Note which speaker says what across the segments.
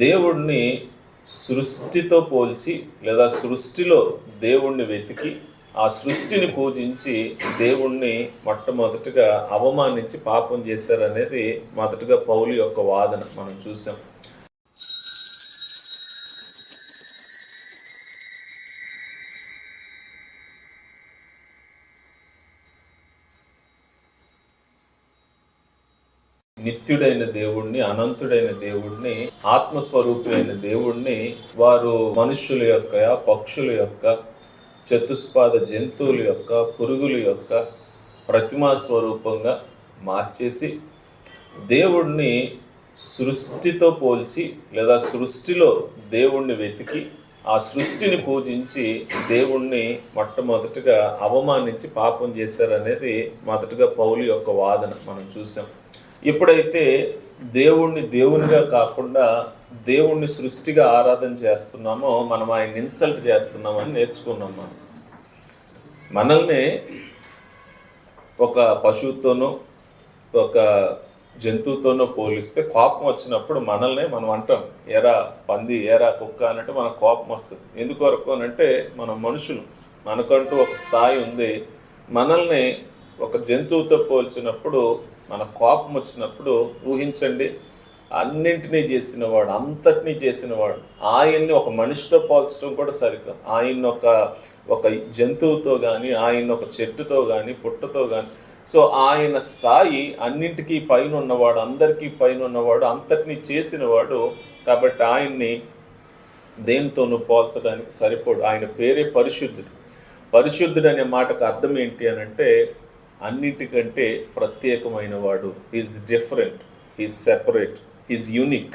Speaker 1: దేవుడిని సృష్టితో పోల్చి లేదా సృష్టిలో దేవుణ్ణి వెతికి ఆ సృష్టిని పూజించి దేవుణ్ణి మొట్టమొదటిగా అవమానించి పాపం చేశారనేది మొదటగా పౌలు యొక్క వాదన మనం చూసాం. నిత్యుడైన దేవుణ్ణి, అనంతుడైన దేవుణ్ణి, ఆత్మస్వరూపుడైన దేవుణ్ణి వారు మనుష్యుల యొక్క, పక్షుల యొక్క, చతుష్పాద జంతువుల యొక్క, పురుగుల యొక్క ప్రతిమా స్వరూపంగా మార్చేసి దేవుణ్ణి సృష్టితో పోల్చి లేదా సృష్టిలో దేవుణ్ణి వెతికి ఆ సృష్టిని పూజించి దేవుణ్ణి మొట్టమొదటిగా అవమానించి పాపం చేశారనేది మొదటగా పౌలు యొక్క వాదన మనం చూసాం. ఎప్పుడైతే దేవుణ్ణి దేవునిగా కాకుండా దేవుణ్ణి సృష్టిగా ఆరాధన చేస్తున్నామో మనం ఆయన ఇన్సల్ట్ చేస్తున్నామని నేర్చుకున్నాం. మనల్ని ఒక పశువుతోనో ఒక జంతువుతోనో పోలిస్తే కోపం వచ్చినప్పుడు మనల్ని మనం అంటాం, ఎరా పంది, ఎరా కుక్క అన్నట్టు మనకు కోపం వస్తుంది. ఎందుకొరకు అనంటే మనం మనుషులు, మనకంటూ ఒక స్థాయి ఉంది. మనల్ని ఒక జంతువుతో పోల్చినప్పుడు మన కోపం వచ్చినప్పుడు ఊహించండి, అన్నింటినీ చేసినవాడు, అంతటినీ చేసినవాడు ఆయన్ని ఒక మనిషితో పోల్చడం కూడా సరిగ్గా, ఆయన్ని ఒక జంతువుతో కానీ, ఆయన్ని ఒక చెట్టుతో కానీ, పుట్టతో కానీ, సో ఆయన స్థాయి అన్నింటికీ పైన ఉన్నవాడు, అందరికీ పైన ఉన్నవాడు, అంతటినీ చేసినవాడు. కాబట్టి ఆయన్ని దేనితోనూ పోల్చడానికి సరిపోడు. ఆయన పేరే పరిశుద్ధుడు. పరిశుద్ధుడు అనే మాటకు అర్థం ఏంటి అనంటే అన్నిటికంటే ప్రత్యేకమైన వాడు. Is different, is separate, is unique.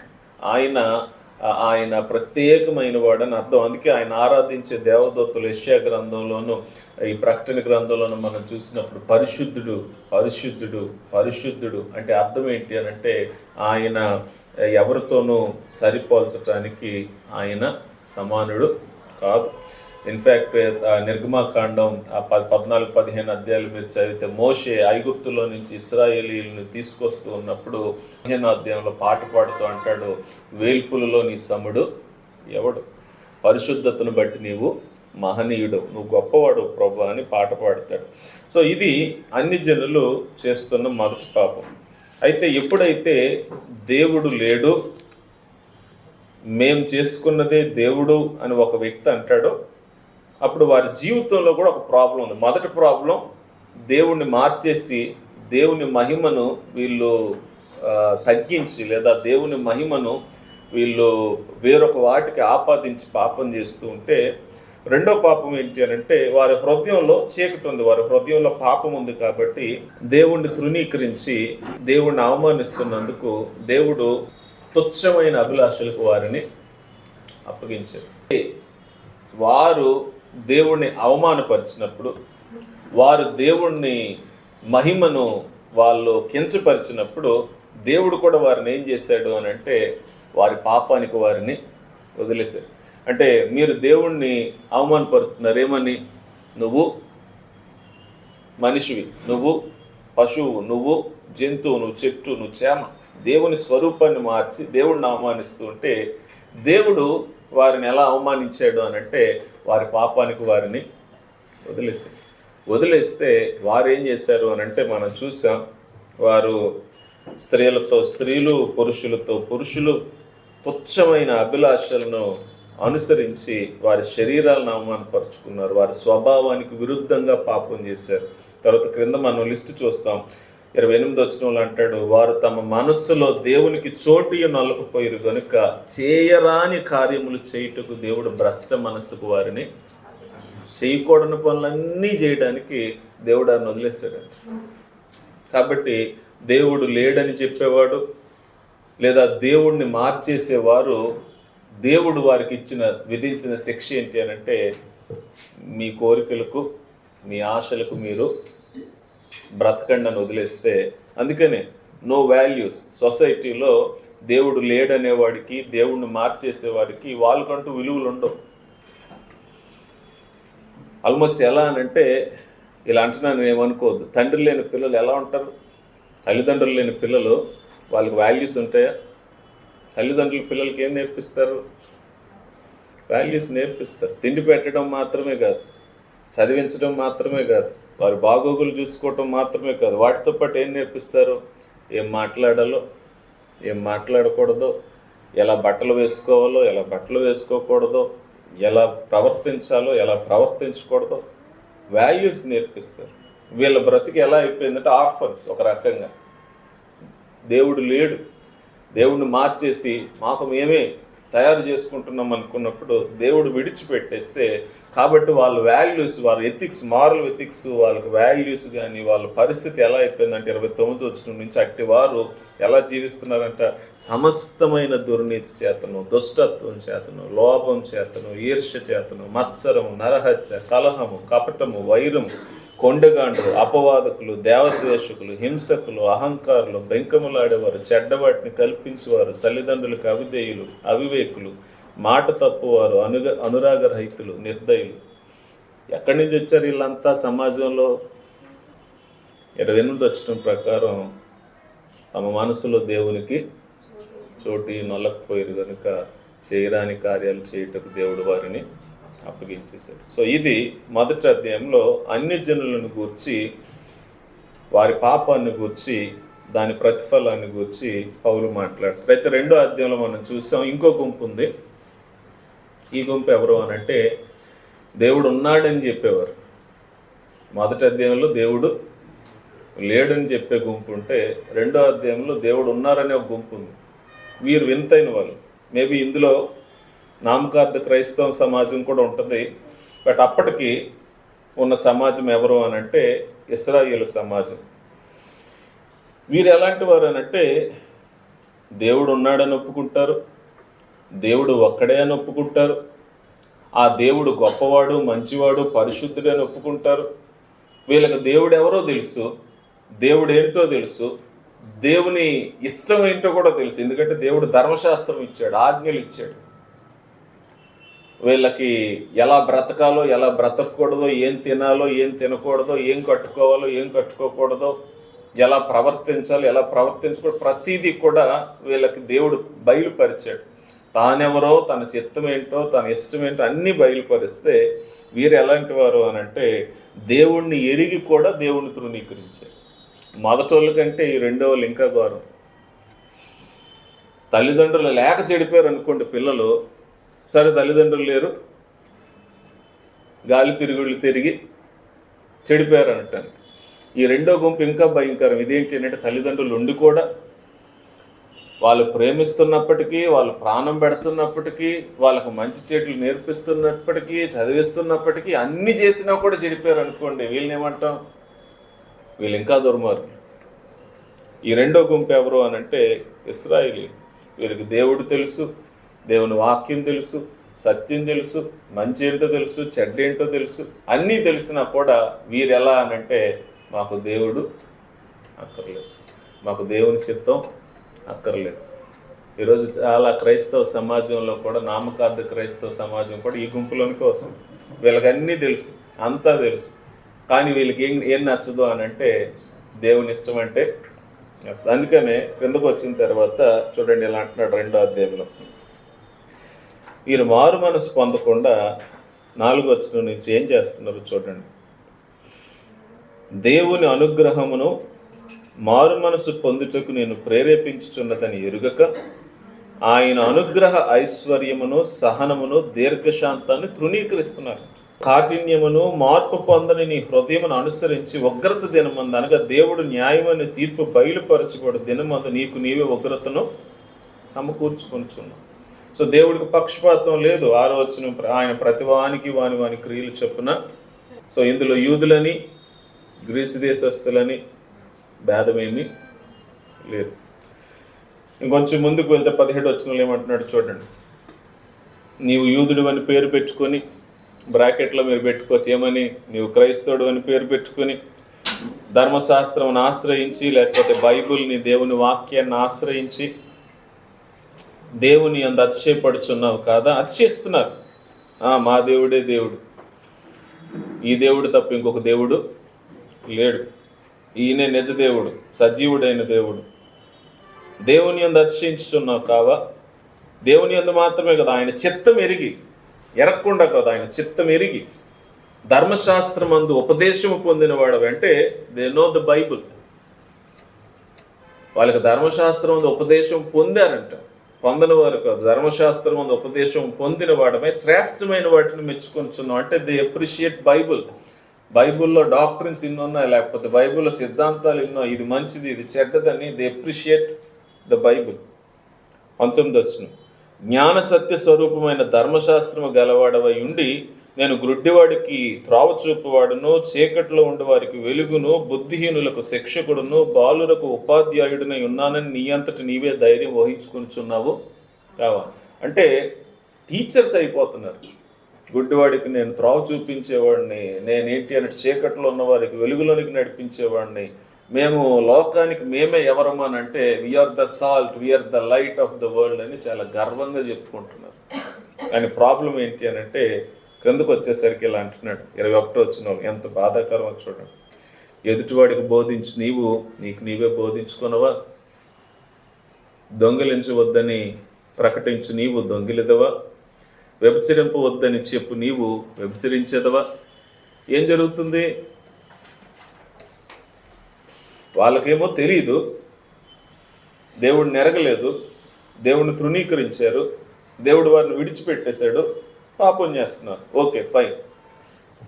Speaker 1: ఆయన ప్రత్యేకమైన వాడు అని అర్థం. అందుకే ఆయన ఆరాధించే దేవదూతలు యెషయా గ్రంథంలోను ఈ ప్రకటన గ్రంథంలోనూ మనం చూసినప్పుడు పరిశుద్ధుడు పరిశుద్ధుడు పరిశుద్ధుడు అంటే అర్థం ఏంటి అని అంటే ఆయన ఎవరితోనూ సరిపోల్చడానికి ఆయన సమానుడు కాదు. ఇన్ఫ్యాక్ట్ నిర్గమాకాండం 14-15 అధ్యాయాలు మీరు చదివితే మోషే ఐగుప్తులో నుంచి ఇశ్రాయేలీయులను తీసుకొస్తూ ఉన్నప్పుడు 15వ అధ్యాయంలో పాట పాడుతూ అంటాడు, వేల్పులలో నీ సముడు ఎవడు, పరిశుద్ధతను బట్టి నీవు మహనీయుడు, నువ్వు గొప్పవాడు ప్రభు అని పాట పాడతాడు. సో ఇది అన్ని జనులు చేస్తున్న మొదటి పాపం. అయితే ఎప్పుడైతే దేవుడు లేడు, మేం చేసుకున్నదే దేవుడు అని ఒక వ్యక్తి అంటాడో అప్పుడు వారి జీవితంలో కూడా ఒక ప్రాబ్లం ఉంది. మొదటి ప్రాబ్లం, దేవుణ్ణి మార్చేసి దేవుని మహిమను వీళ్ళు తగ్గించి లేదా దేవుని మహిమను వీళ్ళు వేరొక వాటికి ఆపాదించి పాపం చేస్తూ ఉంటే, రెండో పాపం ఏంటి అని అంటే వారి హృదయంలో చీకటి ఉంది, వారి హృదయంలో పాపం ఉంది. కాబట్టి దేవుణ్ణి తృణీకరించి దేవుణ్ణి అవమానిస్తున్నందుకు దేవుడు తుచ్చమైన అభిలాషలకు వారిని అప్పగించారు. వారు దేవుణ్ణి అవమానపరిచినప్పుడు, వారు దేవుణ్ణి మహిమను వాళ్ళు కించపరిచినప్పుడు దేవుడు కూడా వారిని ఏం చేశాడు అని అంటే వారి పాపానికి వారిని వదిలేశారు. అంటే మీరు దేవుణ్ణి అవమానపరుస్తున్నారు. ఏమని? నువ్వు మనిషివి, నువ్వు పశువు, నువ్వు జంతువు, నువ్వు చెట్టు, నువ్వు చేమ. దేవుని స్వరూపాన్ని మార్చి దేవుణ్ణి అవమానిస్తూ ఉంటే దేవుడు వారిని ఎలా అవమానించాడు అనంటే వారి పాపానికి వారిని వదిలేస్తే వారు ఏం చేశారు అనంటే మనం చూసాం, వారు స్త్రీలతో స్త్రీలు, పురుషులతో పురుషులు తుచ్చమైన అభిలాషలను అనుసరించి వారి శరీరాలను అవమానపరుచుకున్నారు, వారి స్వభావానికి విరుద్ధంగా పాపం చేశారు. తర్వాత క్రింద మనం లిస్టు చూస్తాం, 28వ వచనంలో అంటాడు, వారు తమ మనస్సులో దేవునికి చోటు నొల్లకపోయారు కనుక చేయరాని కార్యములు చేయుటకు దేవుడు భ్రష్ట మనస్సుకు వారిని చేయకూడని పనులన్నీ చేయడానికి దేవుడు ఆయన వదిలేశాడంట. కాబట్టి దేవుడు లేడని చెప్పేవాడు లేదా దేవుడిని మార్చేసేవారు దేవుడు వారికి విధించిన శిక్ష ఏంటి అని అంటే మీ కోరికలకు మీ ఆశలకు మీరు బ్రతకండి అని వదిలేస్తే. అందుకనే నో వాల్యూస్. సొసైటీలో దేవుడు లేడనేవాడికి దేవుడిని మార్చేసేవాడికి వాళ్ళకంటూ విలువలు ఉండవు. ఆల్మోస్ట్ ఎలా అనంటే, ఇలా అంటున్నా నేను ఏమనుకోవద్దు, తండ్రి లేని పిల్లలు ఎలా ఉంటారు? తల్లిదండ్రులు లేని పిల్లలు వాళ్ళకి వాల్యూస్ ఉంటాయా? తల్లిదండ్రులు పిల్లలకి ఏం నేర్పిస్తారు? వాల్యూస్ నేర్పిస్తారు. తిండి పెట్టడం మాత్రమే కాదు, చదివించడం మాత్రమే కాదు, వారి బాగోగులు చూసుకోవటం మాత్రమే కాదు, వాటితో పాటు ఏం నేర్పిస్తారు? ఏం మాట్లాడాలో, ఏం మాట్లాడకూడదో, ఎలా బట్టలు వేసుకోవాలో, ఎలా బట్టలు వేసుకోకూడదో, ఎలా ప్రవర్తించాలో, ఎలా ప్రవర్తించకూడదో వాల్యూస్ నేర్పిస్తారు. వీళ్ళ బ్రతికి ఎలా అయిపోయిందంటే ఆర్ఫన్స్. ఒక రకంగా దేవుడు లేడు, దేవుడిని మార్చేసి మాకు మేమే తయారు చేసుకుంటున్నాం అనుకున్నప్పుడు దేవుడు విడిచిపెట్టేస్తే, కాబట్టి వాళ్ళ వాల్యూస్, వాళ్ళ ఎథిక్స్, మారల్ ఎథిక్స్, వాళ్ళకి వాల్యూస్ కానీ వాళ్ళ పరిస్థితి ఎలా అయిపోయిందంటే 29 వచ్చిన నుంచి అట్టి వారు ఎలా జీవిస్తున్నారంట? సమస్తమైన దుర్నీతి చేతను, దుష్టత్వం చేతను, లోభం చేతను, ఈర్ష్య చేతను, మత్సరము, నరహత్య, కలహము, కపటము, వైరము, కొండగాండ్రు, అపవాదకులు, దేవద్వేషకులు, హింసకులు, అహంకారులు, బెంకములాడేవారు, చెడ్డవాటిని కల్పించేవారు, తల్లిదండ్రులకు అవిధేయులు, అవివేకులు, మాట తప్పువారు, అనురాగరహితులు, నిర్దయులు. ఎక్కడి నుంచి వచ్చారు వీళ్ళంతా సమాజంలో? 28 వచ్చిన ప్రకారం తమ మనసులో దేవునికి చోటు నొల్లకపోయారు కనుక చేయరాని కార్యాలు చేయటకు దేవుడు వారిని అప్పగించేశాడు. సో ఇది మొదటి అధ్యాయంలో అన్ని జనులను గూర్చి, వారి పాపాన్ని గూర్చి, దాని ప్రతిఫలాన్ని గూర్చి పౌలు మాట్లాడతారు. అయితే రెండో అధ్యాయంలో మనం చూసాం, ఇంకో గుంపు ఉంది. ఈ గుంపు ఎవరు అనంటే దేవుడు ఉన్నాడని చెప్పేవారు. మొదటి అధ్యాయంలో దేవుడు లేడని చెప్పే గుంపు ఉంటే, రెండో అధ్యాయంలో దేవుడు ఉన్నారనే ఒక గుంపు ఉంది. వీరు వింతైన వాళ్ళు. మేబీ ఇందులో నామకార్థ క్రైస్తవ సమాజం కూడా ఉంటుంది. బట్ అప్పటికి ఉన్న సమాజం ఎవరు అనంటే ఇశ్రాయేలు సమాజం. వీరు ఎలాంటి వారు అనంటే దేవుడు ఉన్నాడని ఒప్పుకుంటారు, దేవుడు ఒక్కడే అని ఒప్పుకుంటారు, ఆ దేవుడు గొప్పవాడు, మంచివాడు, పరిశుద్ధుడని ఒప్పుకుంటారు. వీళ్ళకి దేవుడు ఎవరో తెలుసు, దేవుడు ఏంటో తెలుసు, దేవుని ఇష్టం ఏంటో కూడా తెలుసు. ఎందుకంటే దేవుడు ధర్మశాస్త్రం ఇచ్చాడు, ఆజ్ఞలు ఇచ్చాడు. వీళ్ళకి ఎలా బ్రతకాలో, ఎలా బ్రతకూడదో, ఏం తినాలో, ఏం తినకూడదో, ఏం కట్టుకోవాలో, ఏం కట్టుకోకూడదో, ఎలా ప్రవర్తించాలో, ఎలా ప్రవర్తించకూడదు, ప్రతిదీ కూడా వీళ్ళకి దేవుడు బయలుపరిచాడు. తానెవరో, తన చిత్తం ఏంటో, తన ఇష్టం ఏంటో అన్నీ బయలుపరిస్తే వీరు ఎలాంటి వారు అనంటే దేవుణ్ణి ఎరిగి కూడా దేవుణ్ణి తృణీకరించారు. మొదటోళ్ళ కంటే ఈ రెండో వాళ్ళు ఇంకా ఘోరం. తల్లిదండ్రులు లేక చెడిపోయారు అనుకోండి పిల్లలు, సరే తల్లిదండ్రులు లేరు, గాలి తిరుగుళ్ళు తిరిగి చెడిపోయారు అంటారు. ఈ రెండో గుంపు ఇంకా భయంకరం. ఇదేంటి అంటే తల్లిదండ్రులు ఉండి కూడా, వాళ్ళు ప్రేమిస్తున్నప్పటికీ, వాళ్ళు ప్రాణం పెడుతున్నప్పటికీ, వాళ్ళకు మంచి చెట్లు నేర్పిస్తున్నప్పటికీ, చదివిస్తున్నప్పటికీ, అన్నీ చేసినా కూడా చెడిపోయారు అనుకోండి, వీళ్ళని ఏమంటాం? వీళ్ళు ఇంకా దుర్మార్గులు. ఈ రెండో గుంపు ఎవరు అనంటే ఇశ్రాయేలీయులు. వీళ్ళకి దేవుడు తెలుసు, దేవుని వాక్యం తెలుసు, సత్యం తెలుసు, మంచి ఏంటో తెలుసు, చెడ్డ ఏంటో తెలుసు, అన్నీ తెలిసినా కూడా వీరు ఎలా అనంటే మాకు దేవుడు అక్కర్లేదు, మాకు దేవుని చిత్తం అక్కర్లేదు. ఈరోజు చాలా క్రైస్తవ సమాజంలో కూడా, నామకార్థ క్రైస్తవ సమాజం కూడా ఈ గుంపులోనికి వస్తుంది. వీళ్ళకి అన్నీ తెలుసు, అంతా తెలుసు, కానీ వీళ్ళకి ఏం నచ్చదు అనంటే దేవుని ఇష్టం అంటే నచ్చదు. అందుకనే క్రిందకు వచ్చిన తర్వాత చూడండి ఎలా అంటున్నాడు రెండో అధ్యాయంలో, వీరు మారు మనసు పొందకుండా 4వ వచనం నుంచి ఏం చేస్తున్నారు చూడండి. దేవుని అనుగ్రహమును మారు మనసు పొందుటకు నేను ప్రేరేపించుచున్నదని ఎరుగక, ఆయన అనుగ్రహ ఐశ్వర్యమును, సహనమును, దీర్ఘశాంతాన్ని తృణీకరిస్తున్నారు. కాఠిన్యమును, మార్పు పొందని నీ హృదయమును అనుసరించి ఉగ్రత దినమందు, అనగా దేవుడు న్యాయమైన తీర్పు బయలుపరచబడు దినమందు నీకు నీవే ఉగ్రతను సమకూర్చుకొనుచున్నావు. సో దేవుడికి పక్షపాతం లేదు. 6వ వచనం, ఆయన ప్రతివానికి వాని క్రియలు చొప్పున. సో ఇందులో యూదులని, గ్రీసు దేశస్తులని భేదమేమీ లేదు. ఇంకొంచెం ముందుకు వెళ్తే 17వ వచనంలో ఏమంటున్నాడు చూడండి. నీవు యూదుడు అని పేరు పెట్టుకొని, బ్రాకెట్లో మీరు పెట్టుకోవచ్చు ఏమని, నీవు క్రైస్తవుడు అని పేరు పెట్టుకొని, ధర్మశాస్త్రం ఆశ్రయించి, లేకపోతే బైబిల్ని, దేవుని వాక్యాన్ని ఆశ్రయించి దేవుని అంత అతిశయపడుచున్నావు కాదా? అతిశయిస్తున్నారు. మా దేవుడే దేవుడు, ఈ దేవుడు తప్ప ఇంకొక దేవుడు లేడు, ఈయనే నిజ దేవుడు, సజీవుడైన దేవుడు, దేవుని అంత అతిశయించుచున్నావు కావా? దేవుని యందు మాత్రమే కదా, ఆయన చిత్తం ఎరిగి, ఎరగకుండా కదా, ఆయన చిత్తం ఎరిగి ధర్మశాస్త్రమందు ఉపదేశము పొందినవాడు అంటే దే నో ద బైబుల్. వాళ్ళకి ధర్మశాస్త్రం అందు ఉపదేశం పొందారంట, పొందని వారు కాదు. ధర్మశాస్త్రం అందు ఉపదేశం పొందిన వాడమే శ్రేష్టమైన వాటిని మెచ్చుకొనిచున్నాం అంటే దే అప్రిషియేట్ బైబుల్. బైబుల్లో డాక్ట్రిన్స్ ఇన్ని ఉన్నాయి, లేకపోతే బైబుల్లో సిద్ధాంతాలు ఎన్నో, ఇది మంచిది ఇది చెడ్డదని దే అప్రిషియేట్ ద బైబుల్. 19 జ్ఞాన సత్య స్వరూపమైన ధర్మశాస్త్రము గలవాడవై ఉండి నేను గ్రుడ్డివాడికి త్రోవ చూపువాడును, చీకట్లో ఉండి వారికి వెలుగును, బుద్ధిహీనులకు శిక్షకుడును, బాలురకు ఉపాధ్యాయుడినై ఉన్నానని నీ అంతటి నీవే ధైర్యం వహించుకొనిచున్నావు కావా. అంటే టీచర్స్ అయిపోతున్నారు. గుడ్డివాడికి నేను త్రోవ చూపించేవాడిని, నేనేంటి అంటే చీకట్లో ఉన్న వారికి వెలుగులోనికి నడిపించేవాడిని, మేము లోకానికి మేమే ఎవరము అని అంటే we are the salt, we are the light of the world అని చాలా గర్వంగా చెప్పుకుంటున్నారు. కానీ ప్రాబ్లం ఏంటి అని అంటే క్రిందకు వచ్చేసరికి ఇలా అంటున్నాడు 21 ఎంత బాధాకరమో చూడండి. ఎదుటివాడికి బోధించి నీకు నీవే బోధించుకున్నవా? దొంగిలించవద్దని ప్రకటించు నీవు దొంగిలిదవా? వ్యభిచరింపవద్దని చెప్పు నీవు వ్యభిచరించేదవా? ఏం జరుగుతుంది? వాళ్ళకేమో తెలియదు, దేవుడిని ఎరగలేదు, దేవుడిని తృణీకరించారు, దేవుడు వారిని విడిచిపెట్టేశాడు, పాపం చేస్తున్నారు. Okay fine.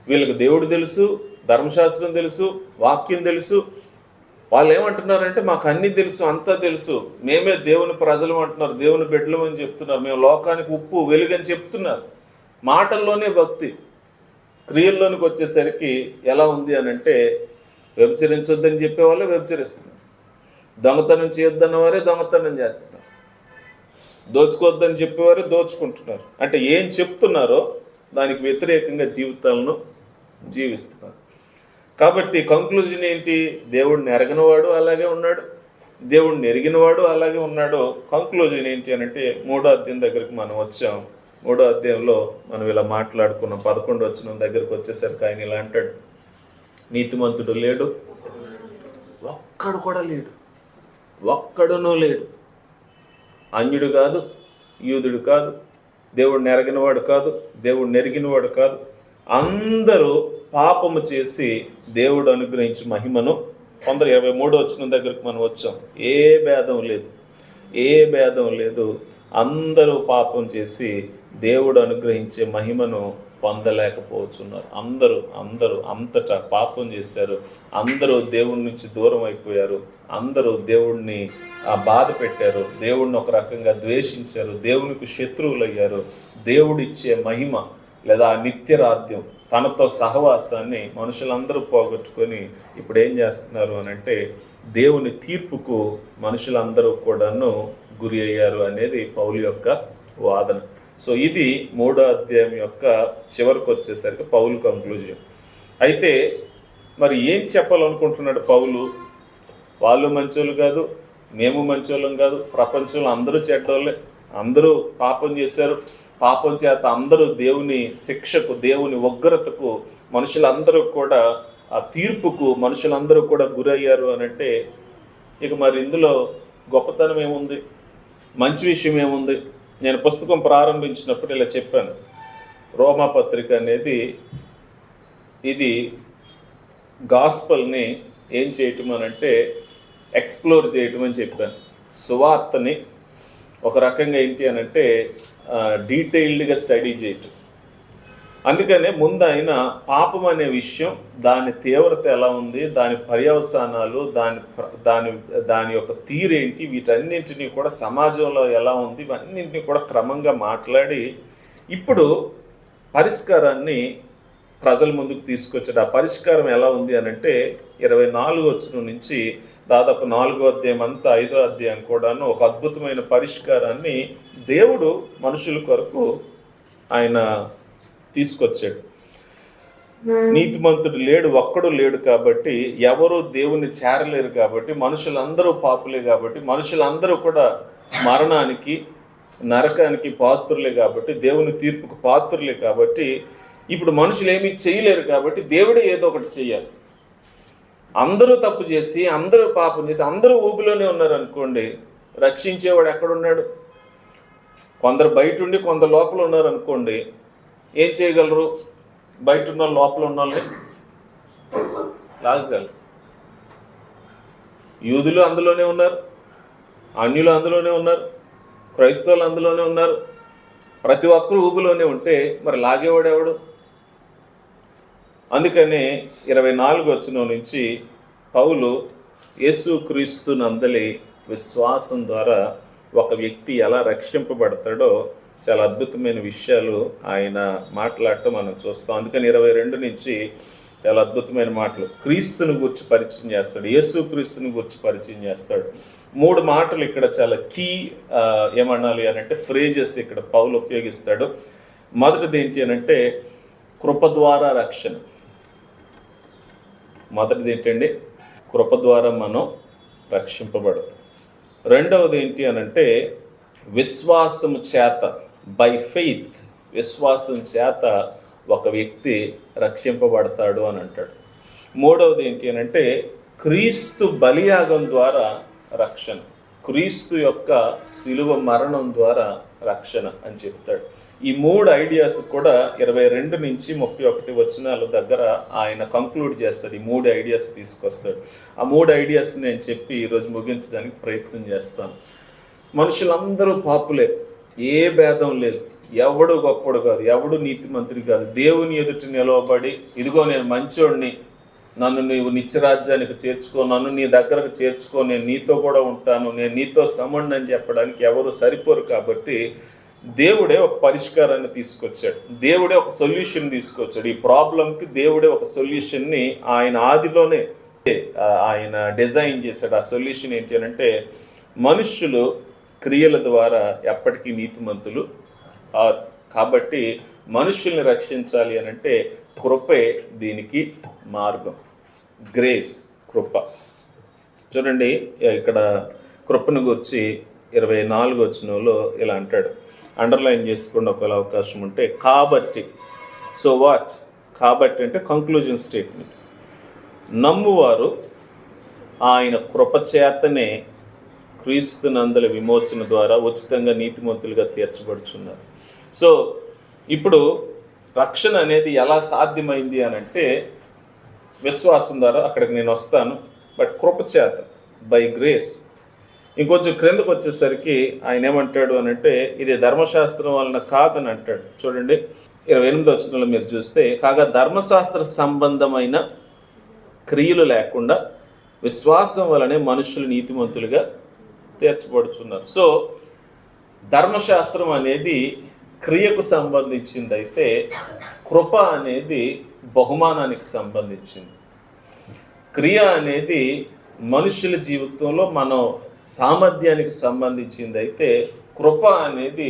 Speaker 1: వీళ్ళకి దేవుడు తెలుసు, ధర్మశాస్త్రం తెలుసు, వాక్యం తెలుసు. వాళ్ళు ఏమంటున్నారంటే మాకు అన్నీ తెలుసు, అంతా తెలుసు, మేమే దేవుని ప్రజలు అంటున్నారు, దేవుని బిడ్డలం అని చెప్తున్నారు, మేము లోకానికి ఉప్పు వెలుగని చెప్తున్నారు. మాటల్లోనే భక్తి, క్రియల్లోనికి వచ్చేసరికి ఎలా ఉంది అని అంటే వ్యభిచరించొద్దని చెప్పేవాళ్ళే వ్యభిచరిస్తున్నారు, దొంగతనం చేయొద్దన్న వారే దొంగతనం చేస్తున్నారు, దోచుకోవద్దని చెప్పేవారే దోచుకుంటున్నారు. అంటే ఏం చెప్తున్నారో దానికి వ్యతిరేకంగా జీవితాలను జీవిస్తున్నారు. కాబట్టి కంక్లూజన్ ఏంటి? దేవుడిని ఎరగనివాడు అలాగే ఉన్నాడు, దేవుడిని ఎరిగినవాడు అలాగే ఉన్నాడు. కంక్లూజన్ ఏంటి అని అంటే 3వ అధ్యాయం దగ్గరికి మనం వచ్చాం. 3వ అధ్యాయంలో మనం ఇలా మాట్లాడుకున్నాం. 11వ దగ్గరికి వచ్చేసరికి ఆయన ఇలా అంటాడు, నీతిమంతుడు లేడు, ఒక్కడు కూడా లేడు, ఒక్కడునూ లేడు. అన్యుడు కాదు, యూదుడు కాదు, దేవుడిని ఎరగినవాడు కాదు, దేవుడిని ఎరిగినవాడు కాదు, అందరూ పాపము చేసి దేవుడు అనుగ్రహించి మహిమను 23వ దగ్గరికి మనం వచ్చాం. ఏ భేదం లేదు, అందరూ పాపం చేసి దేవుడు అనుగ్రహించే మహిమను పొందలేకపోతున్నారు. అందరూ అంతటా పాపం చేశారు, అందరూ దేవుడి నుంచి దూరం అయిపోయారు, అందరూ దేవుడిని బాధ పెట్టారు, దేవుడిని ఒక రకంగా ద్వేషించారు, దేవునికి శత్రువులు అయ్యారు. దేవుడిచ్చే మహిమ లేదా నిత్యరాధ్యం, తనతో సహవాసాన్ని మనుషులందరూ పోగొట్టుకొని ఇప్పుడు ఏం చేస్తున్నారు అని అంటే దేవుని తీర్పుకు మనుషులందరూ కూడాను గురి అయ్యారు అనేది పౌలు యొక్క వాదన. సో ఇది 3వ అధ్యాయం యొక్క చివరికి వచ్చేసరికి పౌలు కంక్లూజన్. అయితే మరి ఏం చెప్పాలనుకుంటున్నాడు పౌలు? వాళ్ళు మంచోళ్ళు కాదు, మేము మంచోళ్ళం కాదు, ప్రపంచంలో అందరూ చెడ్డోళ్ళే, అందరూ పాపం చేశారు, పాపం చేత అందరూ దేవుని శిక్షకు, దేవుని ఉగ్రతకు, మనుషులందరూ కూడా ఆ తీర్పుకు మనుషులందరూ కూడా గురయ్యారు అని అంటే ఇక మరి ఇందులో గొప్పతనం ఏముంది, మంచి విషయం ఏముంది? నేను పుస్తకం ప్రారంభించినప్పుడు ఇలా చెప్పాను, రోమా పత్రిక అనేది ఇది గాస్పల్ని ఏం చేయటం అని అంటే ఎక్స్ప్లోర్ చేయటం అని చెప్పాను. సువార్తని ఒక రకంగా ఏంటి అని అంటే డీటెయిల్డ్గా స్టడీ చేయటం. అందుకనే ముందు ఆయన పాపం అనే విషయం, దాని తీవ్రత ఎలా ఉంది, దాని పర్యవసానాలు, దాని యొక్క తీరేంటి, వీటన్నింటినీ కూడా సమాజంలో ఎలా ఉంది, ఇవన్నింటినీ కూడా క్రమంగా మాట్లాడి ఇప్పుడు పరిష్కారాన్ని ప్రజల ముందుకు తీసుకొచ్చాడు. ఆ పరిష్కారం ఎలా ఉంది అని అంటే 24 నుంచి దాదాపు 4వ అధ్యాయం అంతా 5వ అధ్యాయం కూడాను ఒక అద్భుతమైన పరిష్కారాన్ని దేవుడు మనుషుల కొరకు ఆయన తీసుకొచ్చాడు. నీతిమంతుడు లేడు, ఒక్కడు లేడు కాబట్టి ఎవరు దేవుణ్ణి చేరలేరు కాబట్టి మనుషులందరూ పాపులే కాబట్టి మనుషులందరూ కూడా మరణానికి నరకానికి పాత్రులే కాబట్టి దేవుని తీర్పుకు పాత్రులే కాబట్టి ఇప్పుడు మనుషులు ఏమీ చేయలేరు కాబట్టి దేవుడే ఏదో ఒకటి చెయ్యాలి. అందరూ తప్పు చేసి అందరూ పాపం చేసి అందరూ ఊపిలోనే ఉన్నారు అనుకోండి, రక్షించేవాడు ఎక్కడున్నాడు? కొందరు బయట ఉండి కొందరు లోపల ఉన్నారనుకోండి, ఏం చేయగలరు? బయట ఉన్న లోపల ఉన్న వాళ్ళని లాగగలరు. యూదులు అందులోనే ఉన్నారు, అన్యులు అందులోనే ఉన్నారు, క్రైస్తవులు అందులోనే ఉన్నారు. ప్రతి ఒక్కరు ఊబిలోనే ఉంటే మరి లాగేవాడెవడు? అందుకనే 24 వచనం నుంచి పౌలు యేసుక్రీస్తు నందలి విశ్వాసం ద్వారా ఒక వ్యక్తి ఎలా రక్షింపబడతాడో చాలా అద్భుతమైన విషయాలు ఆయన మాట్లాడటం మనం చూస్తాం. అందుకని 22 నుంచి చాలా అద్భుతమైన మాటలు క్రీస్తుని గురించి పరిచయం చేస్తాడు, యేసుక్రీస్తుని గురించి పరిచయం చేస్తాడు. 3 మాటలు ఇక్కడ చాలా కీ ఏమనాలి అనంటే ఫ్రేజెస్ ఇక్కడ పౌలు ఉపయోగిస్తాడు. మొదటిది ఏంటి అనంటే కృప ద్వారా రక్షణ. మొదటిది ఏంటండి? కృప ద్వారా మనం రక్షింపబడతాం. రెండవది ఏంటి అనంటే విశ్వాసము చేత, బై ఫెయిత్, విశ్వాసం చేత ఒక వ్యక్తి రక్షింపబడతాడు అని అంటాడు. మూడవది ఏంటి అనంటే క్రీస్తు బలియాగం ద్వారా రక్షణ, క్రీస్తు యొక్క శిలువ మరణం ద్వారా రక్షణ అని చెప్తాడు. ఈ 3 ఐడియాస్ కూడా 22 నుంచి 31 వచనాల దగ్గర ఆయన కంక్లూడ్ చేస్తాడు. ఈ 3 ఐడియాస్ తీసుకొస్తాడు. ఆ 3 ఐడియాస్ నేను చెప్పి ఈరోజు ముగించడానికి ప్రయత్నం చేస్తాను. మనుషులందరూ పాపులే, ఏ భేదం లేదు, ఎవడు గొప్పడు కాదు, ఎవడు నీతిమంతుడు కాదు. దేవుని ఎదుట నిలవబడి ఇదిగో నేను మంచోడిని, నన్ను నీవు నిత్యరాజ్యానికి చేర్చుకో, నన్ను నీ దగ్గరకు చేర్చుకో, నేను నీతో కూడా ఉంటాను, నేను నీతో సమండి అని చెప్పడానికి ఎవరు సరిపోరు. కాబట్టి దేవుడే ఒక పరిష్కారాన్ని తీసుకొచ్చాడు, దేవుడే ఒక సొల్యూషన్ తీసుకొచ్చాడు. ఈ ప్రాబ్లంకి దేవుడే ఒక సొల్యూషన్ని ఆయన ఆదిలోనే ఆయన డిజైన్ చేశాడు. ఆ సొల్యూషన్ ఏంటి అంటే మనుష్యులు క్రియల ద్వారా ఎప్పటికీ నీతిమంతులు. కాబట్టి మనుష్యుల్ని రక్షించాలి అనంటే కృపే దీనికి మార్గం. గ్రేస్, కృప. చూడండి ఇక్కడ కృపను గురించి 24 వచనంలో ఇలా అంటాడు, అండర్లైన్ చేసుకున్న ఒకవేళ అవకాశం ఉంటే. కాబట్టి, సో వాట్? కాబట్టి అంటే కంక్లూజన్ స్టేట్మెంట్. నమ్మువారు ఆయన కృపచేతనే క్రీస్తునందలి విమోచన ద్వారా ఉచితంగా నీతిమంతులుగా తీర్చబడుచున్నారు. సో ఇప్పుడు రక్షణ అనేది ఎలా సాధ్యమైంది అని అంటే విశ్వాసం ద్వారా, అక్కడికి నేను వస్తాను. బట్ కృపచేత, బై గ్రేస్. ఇంకొంచెం క్రిందకు వచ్చేసరికి ఆయన ఏమంటాడు అని అంటే ఇది ధర్మశాస్త్రం వలన కాదని అంటాడు. చూడండి 28 వచనంలో మీరు చూస్తే, కాగా ధర్మశాస్త్ర సంబంధమైన క్రియలు లేకుండా విశ్వాసం వలనే మనుషులు నీతిమంతులుగా తీర్చబడుచున్నారు. సో ధర్మశాస్త్రం అనేది క్రియకు సంబంధించింది అయితే కృప అనేది బహుమానానికి సంబంధించింది. క్రియ అనేది మనుషుల జీవితంలో మనం సామర్థ్యానికి సంబంధించింది అయితే కృప అనేది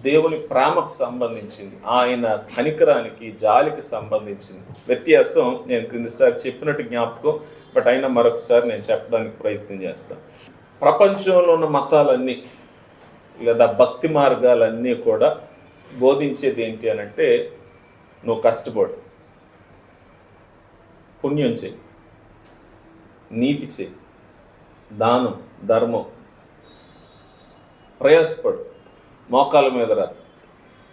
Speaker 1: దేవుని ప్రేమకు సంబంధించింది, ఆయన కనికరానికి, జాలికి సంబంధించింది. వ్యత్యాసం నేను క్రిందసారి చెప్పినట్టు జ్ఞాపకం, బట్ అయినా మరొకసారి నేను చెప్పడానికి ప్రయత్నం చేస్తాను. ప్రపంచంలో ఉన్న మతాలన్నీ లేదా భక్తి మార్గాలన్నీ కూడా బోధించేది ఏంటి అని అంటే నువ్వు కష్టపడు, పుణ్యం చేయి, నీతి చేయి, దానం, ధర్మం, ప్రయాసపడు, మోకాల మీద రా,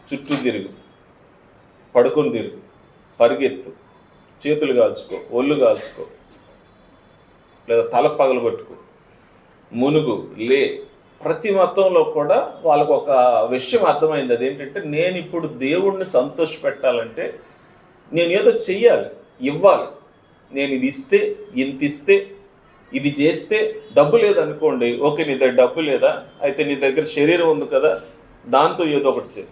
Speaker 1: చుట్టూ తిరుగు, పడుకొని తిరుగు, పరిగెత్తు, చేతులు కాల్చుకో, ఒళ్ళు కాల్చుకో, లేదా తల పగలగొట్టుకో, మునుగు, లే. ప్రతి మతంలో కూడా వాళ్ళకు ఒక విషయం అర్థమైంది. అదేంటంటే నేను ఇప్పుడు దేవుణ్ణి సంతోషపెట్టాలంటే నేను ఏదో చెయ్యాలి, ఇవ్వాలి. నేను ఇది ఇస్తే, ఇంత ఇస్తే, ఇది చేస్తే. డబ్బు లేదనుకోండి, ఓకే నీ దగ్గర డబ్బు లేదా, అయితే నీ దగ్గర శరీరం ఉంది కదా, దాంతో ఏదో ఒకటి చేయి.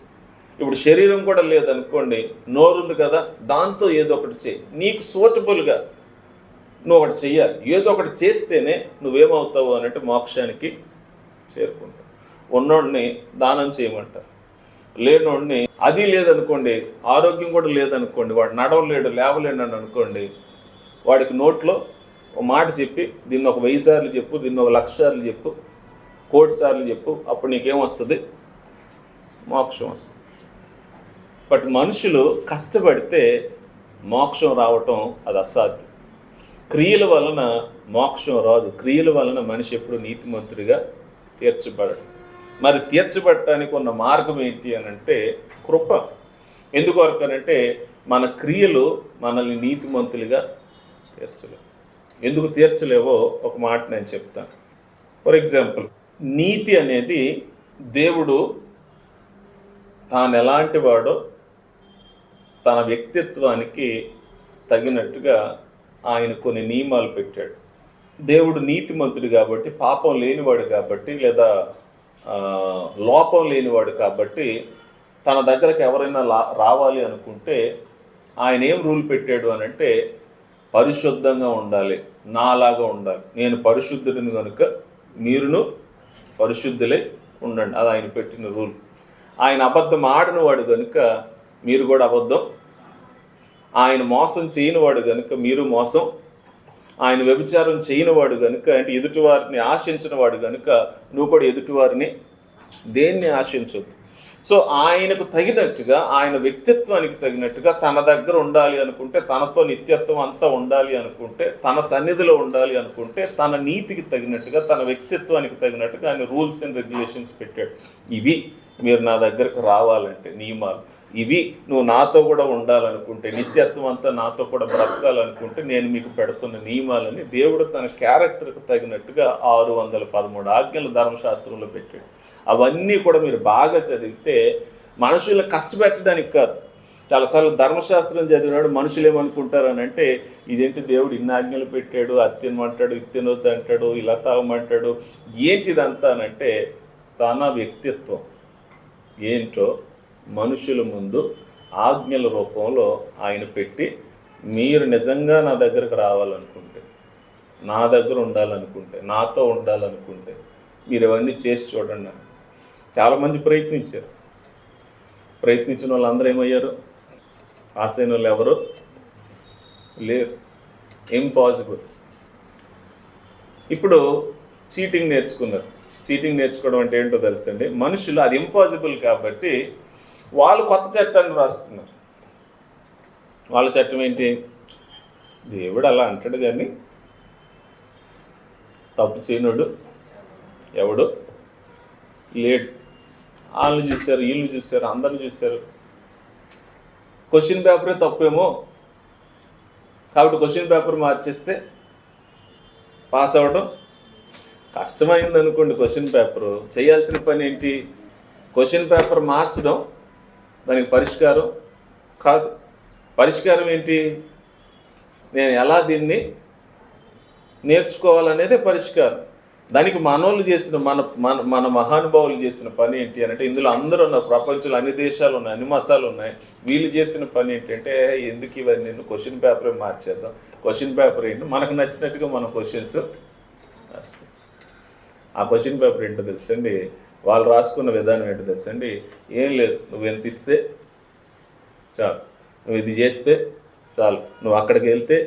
Speaker 1: ఇప్పుడు శరీరం కూడా లేదనుకోండి, నోరు ఉంది కదా, దాంతో ఏదో ఒకటి చేయి. నీకు సూటబుల్గా నువ్వు ఒకటి చెయ్యాలి. ఏదో ఒకటి చేస్తేనే నువ్వేమవుతావు అనంటే మోక్షానికి చేరుకుంటావు. ఉన్నోడిని దానం చేయమంటారు, లేనోడిని, అది లేదనుకోండి, ఆరోగ్యం కూడా లేదనుకోండి, వాడు నడవలేడు, లేవలేడు అని అనుకోండి, వాడికి నోట్లో ఒక మాట చెప్పి దీన్ని ఒక 1000 సార్లు చెప్పు, దీన్ని ఒక 1,00,000 సార్లు చెప్పు, 1,00,00,000 సార్లు చెప్పు, అప్పుడు నీకేమొస్తుంది? మోక్షం వస్తుంది. బట్ మనుషులు కష్టపడితే మోక్షం రావటం అది అసాధ్యం. క్రియల వలన మోక్షం రాదు. క్రియల వలన మనిషి ఎప్పుడు నీతిమంతుడిగా తీర్చబడడు. మరి తీర్చబడటానికి ఉన్న మార్గం ఏంటి అని అంటే కృప. ఎందుకొరకు అనంటే మన క్రియలు మనల్ని నీతిమంతులుగా తీర్చలేవు. ఎందుకు తీర్చలేవో ఒక మాట నేను చెప్తాను. ఫర్ ఎగ్జాంపుల్, నీతి అనేది దేవుడు తాను ఎలాంటి వాడో తన వ్యక్తిత్వానికి తగినట్టుగా ఆయన కొన్ని నియమాలు పెట్టాడు. దేవుడు నీతిమంతుడు కాబట్టి, పాపం లేనివాడు కాబట్టి, లేదా లోపం లేనివాడు కాబట్టి తన దగ్గరకు ఎవరైనా రావాలి అనుకుంటే ఆయన ఏం రూల్ పెట్టాడు అని అంటే పరిశుద్ధంగా ఉండాలి, నాలాగా ఉండాలి, నేను పరిశుద్ధుడిని కనుక మీరును పరిశుద్ధులే ఉండండి. అది ఆయన పెట్టిన రూల్. ఆయన అబద్ధం ఆడిన వాడు కనుక మీరు కూడా అబద్ధం, ఆయన మోసం చేయని వాడు కనుక మీరు మోసం, ఆయన వ్యభిచారం చేయని వాడు కనుక అంటే ఎదుటివారిని ఆశించిన వాడు కనుక నువ్వు కూడా ఎదుటివారిని దేన్ని ఆశించొద్దు. సో ఆయనకు తగినట్టుగా, ఆయన వ్యక్తిత్వానికి తగినట్టుగా తన దగ్గర ఉండాలి అనుకుంటే, తనతో నిత్యత్వం అంతా ఉండాలి అనుకుంటే, తన సన్నిధిలో ఉండాలి అనుకుంటే, తన నీతికి తగినట్టుగా, తన వ్యక్తిత్వానికి తగినట్టుగా ఆయన రూల్స్ అండ్ రెగ్యులేషన్స్ పెట్టాడు. ఇవి మీరు నా దగ్గరకు రావాలంటే నియమాలు, ఇవి నువ్వు నాతో కూడా ఉండాలనుకుంటే, నిత్యత్వం అంతా నాతో కూడా బ్రతకాలనుకుంటే నేను మీకు పెడుతున్న నియమాలని దేవుడు తన క్యారెక్టర్కు తగినట్టుగా 613 ఆజ్ఞలు ధర్మశాస్త్రంలో పెట్టాడు. అవన్నీ కూడా మీరు బాగా చదివితే మనుషులను కష్టపెట్టడానికి కాదు. చాలాసార్లు ధర్మశాస్త్రం చదివినాడు మనుషులు ఏమనుకుంటారు అని అంటే, ఇదేంటి దేవుడు ఇన్ని ఆజ్ఞలు పెట్టాడు, అది తినమంటాడు, ఇది తినొద్దు అంటాడు, ఇలా తాగమంటాడు, ఏంటిదంతా అనంటే తన వ్యక్తిత్వం ఏంటో మనుషుల ముందు ఆజ్ఞల రూపంలో ఆయన పెట్టి, మీరు నిజంగా నా దగ్గరకు రావాలనుకుంటే, నా దగ్గర ఉండాలనుకుంటే, నాతో ఉండాలనుకుంటే మీరు ఇవన్నీ చేసి చూడండి. చాలామంది ప్రయత్నించిన వాళ్ళందరూ ఏమయ్యారు? పాస్ అయిన వాళ్ళు ఎవరు లేరు. ఇంపాసిబుల్. ఇప్పుడు చీటింగ్ నేర్చుకున్నారు. చీటింగ్ నేర్చుకోవడం అంటే ఏంటో తెలుసండి, మనుషులు అది ఇంపాసిబుల్ కాబట్టి వాళ్ళు కొత్త చట్టాన్ని రాసుకున్నారు. వాళ్ళ చట్టం ఏంటి? దేవుడు అలా అంటాడు కానీ తప్పు చేయనోడు ఎవడు లేడు. వాళ్ళు చూశారు, వీళ్ళు చూశారు, అందరిని చూశారు. క్వశ్చన్ పేపరే తప్పేమో కాబట్టి క్వశ్చన్ పేపర్ మార్చేస్తే పాస్ అవ్వడం కష్టమైంది అనుకోండి. క్వశ్చన్ పేపరు చేయాల్సిన పని ఏంటి? క్వశ్చన్ పేపర్ మార్చడం దానికి పరిష్కారం కాదు. పరిష్కారం ఏంటి? నేను ఎలా దీన్ని నేర్చుకోవాలనేదే పరిష్కారం. దానికి మనోళ్ళు చేసిన మన మహానుభావులు చేసిన పని ఏంటి అంటే, ఇందులో అందరూ ఉన్నారు, ప్రపంచంలో అన్ని దేశాలు ఉన్నాయి, అన్ని మతాలు ఉన్నాయి. వీళ్ళు చేసిన పని ఏంటంటే, ఎందుకు ఇవన్నీ క్వశ్చన్ పేపరే మార్చేద్దాం, క్వశ్చన్ పేపర్ ఏంటి మనకు నచ్చినట్టుగా మన క్వశ్చన్స్ రాసుకో. ఆ క్వశ్చన్ పేపర్ ఏంటో తెలుసండి, వాళ్ళు రాసుకున్న విధానం ఏంటో తెలుసండి, ఏం లేదు, నువ్వు ఎంత ఇస్తే చాలు, నువ్వు ఇది చేస్తే చాలు, నువ్వు అక్కడికి వెళ్తే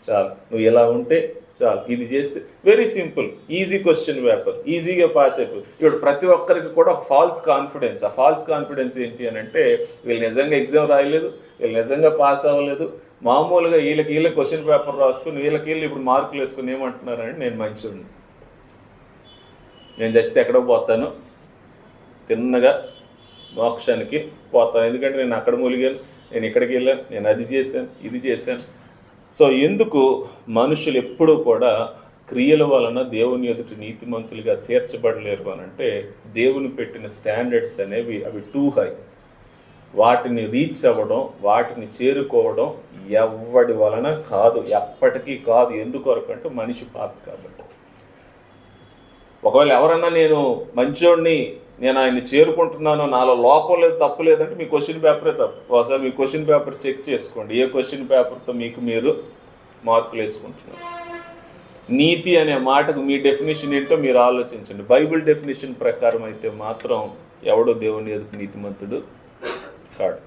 Speaker 1: చాలు, నువ్వు ఇలా ఉంటే చాలు, ఇది చేస్తే. Very simple, easy question paper, ఈజీగా పాస్ అయిపోతుంది. ఇప్పుడు ప్రతి ఒక్కరికి కూడా ఒక ఫాల్స్ కాన్ఫిడెన్స్. ఆ ఫాల్స్ కాన్ఫిడెన్స్ ఏంటి అని అంటే, వీళ్ళు నిజంగా ఎగ్జామ్ రాయలేదు, వీళ్ళు నిజంగా పాస్ అవ్వలేదు, మామూలుగా వీళ్ళకి క్వశ్చన్ పేపర్ రాసుకుని వీళ్ళకి ఇప్పుడు మార్కులు వేసుకుని ఏమంటున్నారంటే, నేను మంచివాడిని, నేను చేస్తే ఎక్కడో పోతాను, తిన్నగా మోక్షానికి పోతాను, ఎందుకంటే నేను అక్కడ మూలిగాను, నేను ఇక్కడికి వెళ్ళాను, నేను అది చేశాను, ఇది చేశాను. సో ఎందుకు మనుషులు ఎప్పుడూ కూడా క్రియల వలన దేవుని ఎదుటి నీతిమంతులుగా తీర్చబడలేరు అని అంటే, దేవుని పెట్టిన స్టాండర్డ్స్ అనేవి అవి టూ హై. వాటిని రీచ్ అవ్వడం, వాటిని చేరుకోవడం ఎవడి వలన కాదు, ఎప్పటికీ కాదు. ఎందుకొరకు అంటే మనిషి పాప కాబట్టి. ఒకవేళ ఎవరన్నా నేను మంచోడిని, నేను ఆయన్ని చేరుకుంటున్నాను, నాలో లోపం లేదు, తప్పు లేదంటే మీ క్వశ్చన్ పేపరే తప్పు. ఒకసారి మీ క్వశ్చన్ పేపర్ చెక్ చేసుకోండి, ఏ క్వశ్చన్ పేపర్తో మీకు మీరు మార్కులు వేసుకుంటున్నారు. నీతి అనే మాటకు మీ డెఫినేషన్ ఏంటో మీరు ఆలోచించండి. బైబిల్ డెఫినేషన్ ప్రకారం అయితే మాత్రం ఎవడో దేవుని ఎదుటి నీతిమంతుడు కాడు.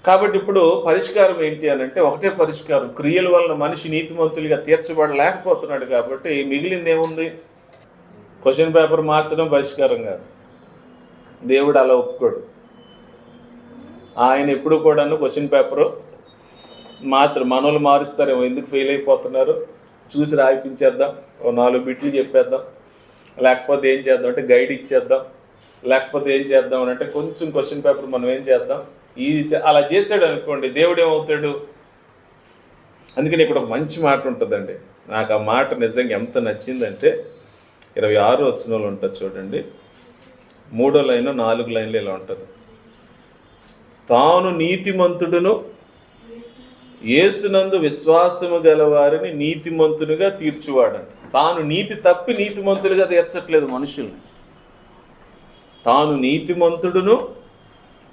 Speaker 1: కాబట్టి ఇప్పుడు పరిష్కారం ఏంటి అని అంటే, ఒకటే పరిష్కారం. క్రియల వలన మనిషి నీతిమంతులుగా తీర్చబడలేకపోతున్నాడు కాబట్టి మిగిలింది ఏముంది? క్వశ్చన్ పేపర్ మార్చడం పరిష్కారం కాదు. దేవుడు అలా ఒప్పుకోడు. ఆయన ఎప్పుడు కూడాను క్వశ్చన్ పేపరు మార్చరు. మనోళ్ళు మారుస్తారేమో, ఎందుకు ఫెయిల్ అయిపోతున్నారు చూసి రాయిపించేద్దాం, ఓ 4 బిట్లు చెప్పేద్దాం, లేకపోతే ఏం చేద్దాం అంటే గైడ్ ఇచ్చేద్దాం, లేకపోతే ఏం చేద్దాం అని అంటే కొంచెం క్వశ్చన్ పేపర్ మనం ఏం చేద్దాం అలా చేసాడు అనుకోండి, దేవుడు ఏమవుతాడు? అందుకని ఇక్కడ ఒక మంచి మాట ఉంటుందండి, నాకు ఆ మాట నిజంగా ఎంత నచ్చిందంటే 26వ వచనంలో ఉంటుంది చూడండి, 3వ లైన్ 4 లైన్లు ఇలా ఉంటుంది. తాను నీతిమంతుడును యేసునందు విశ్వాసము గలవారిని నీతిమంతునిగా తీర్చువాడంట. తాను నీతి తప్పి నీతిమంతులుగా తీర్చట్లేదు మనుషుల్ని. తాను నీతిమంతుడును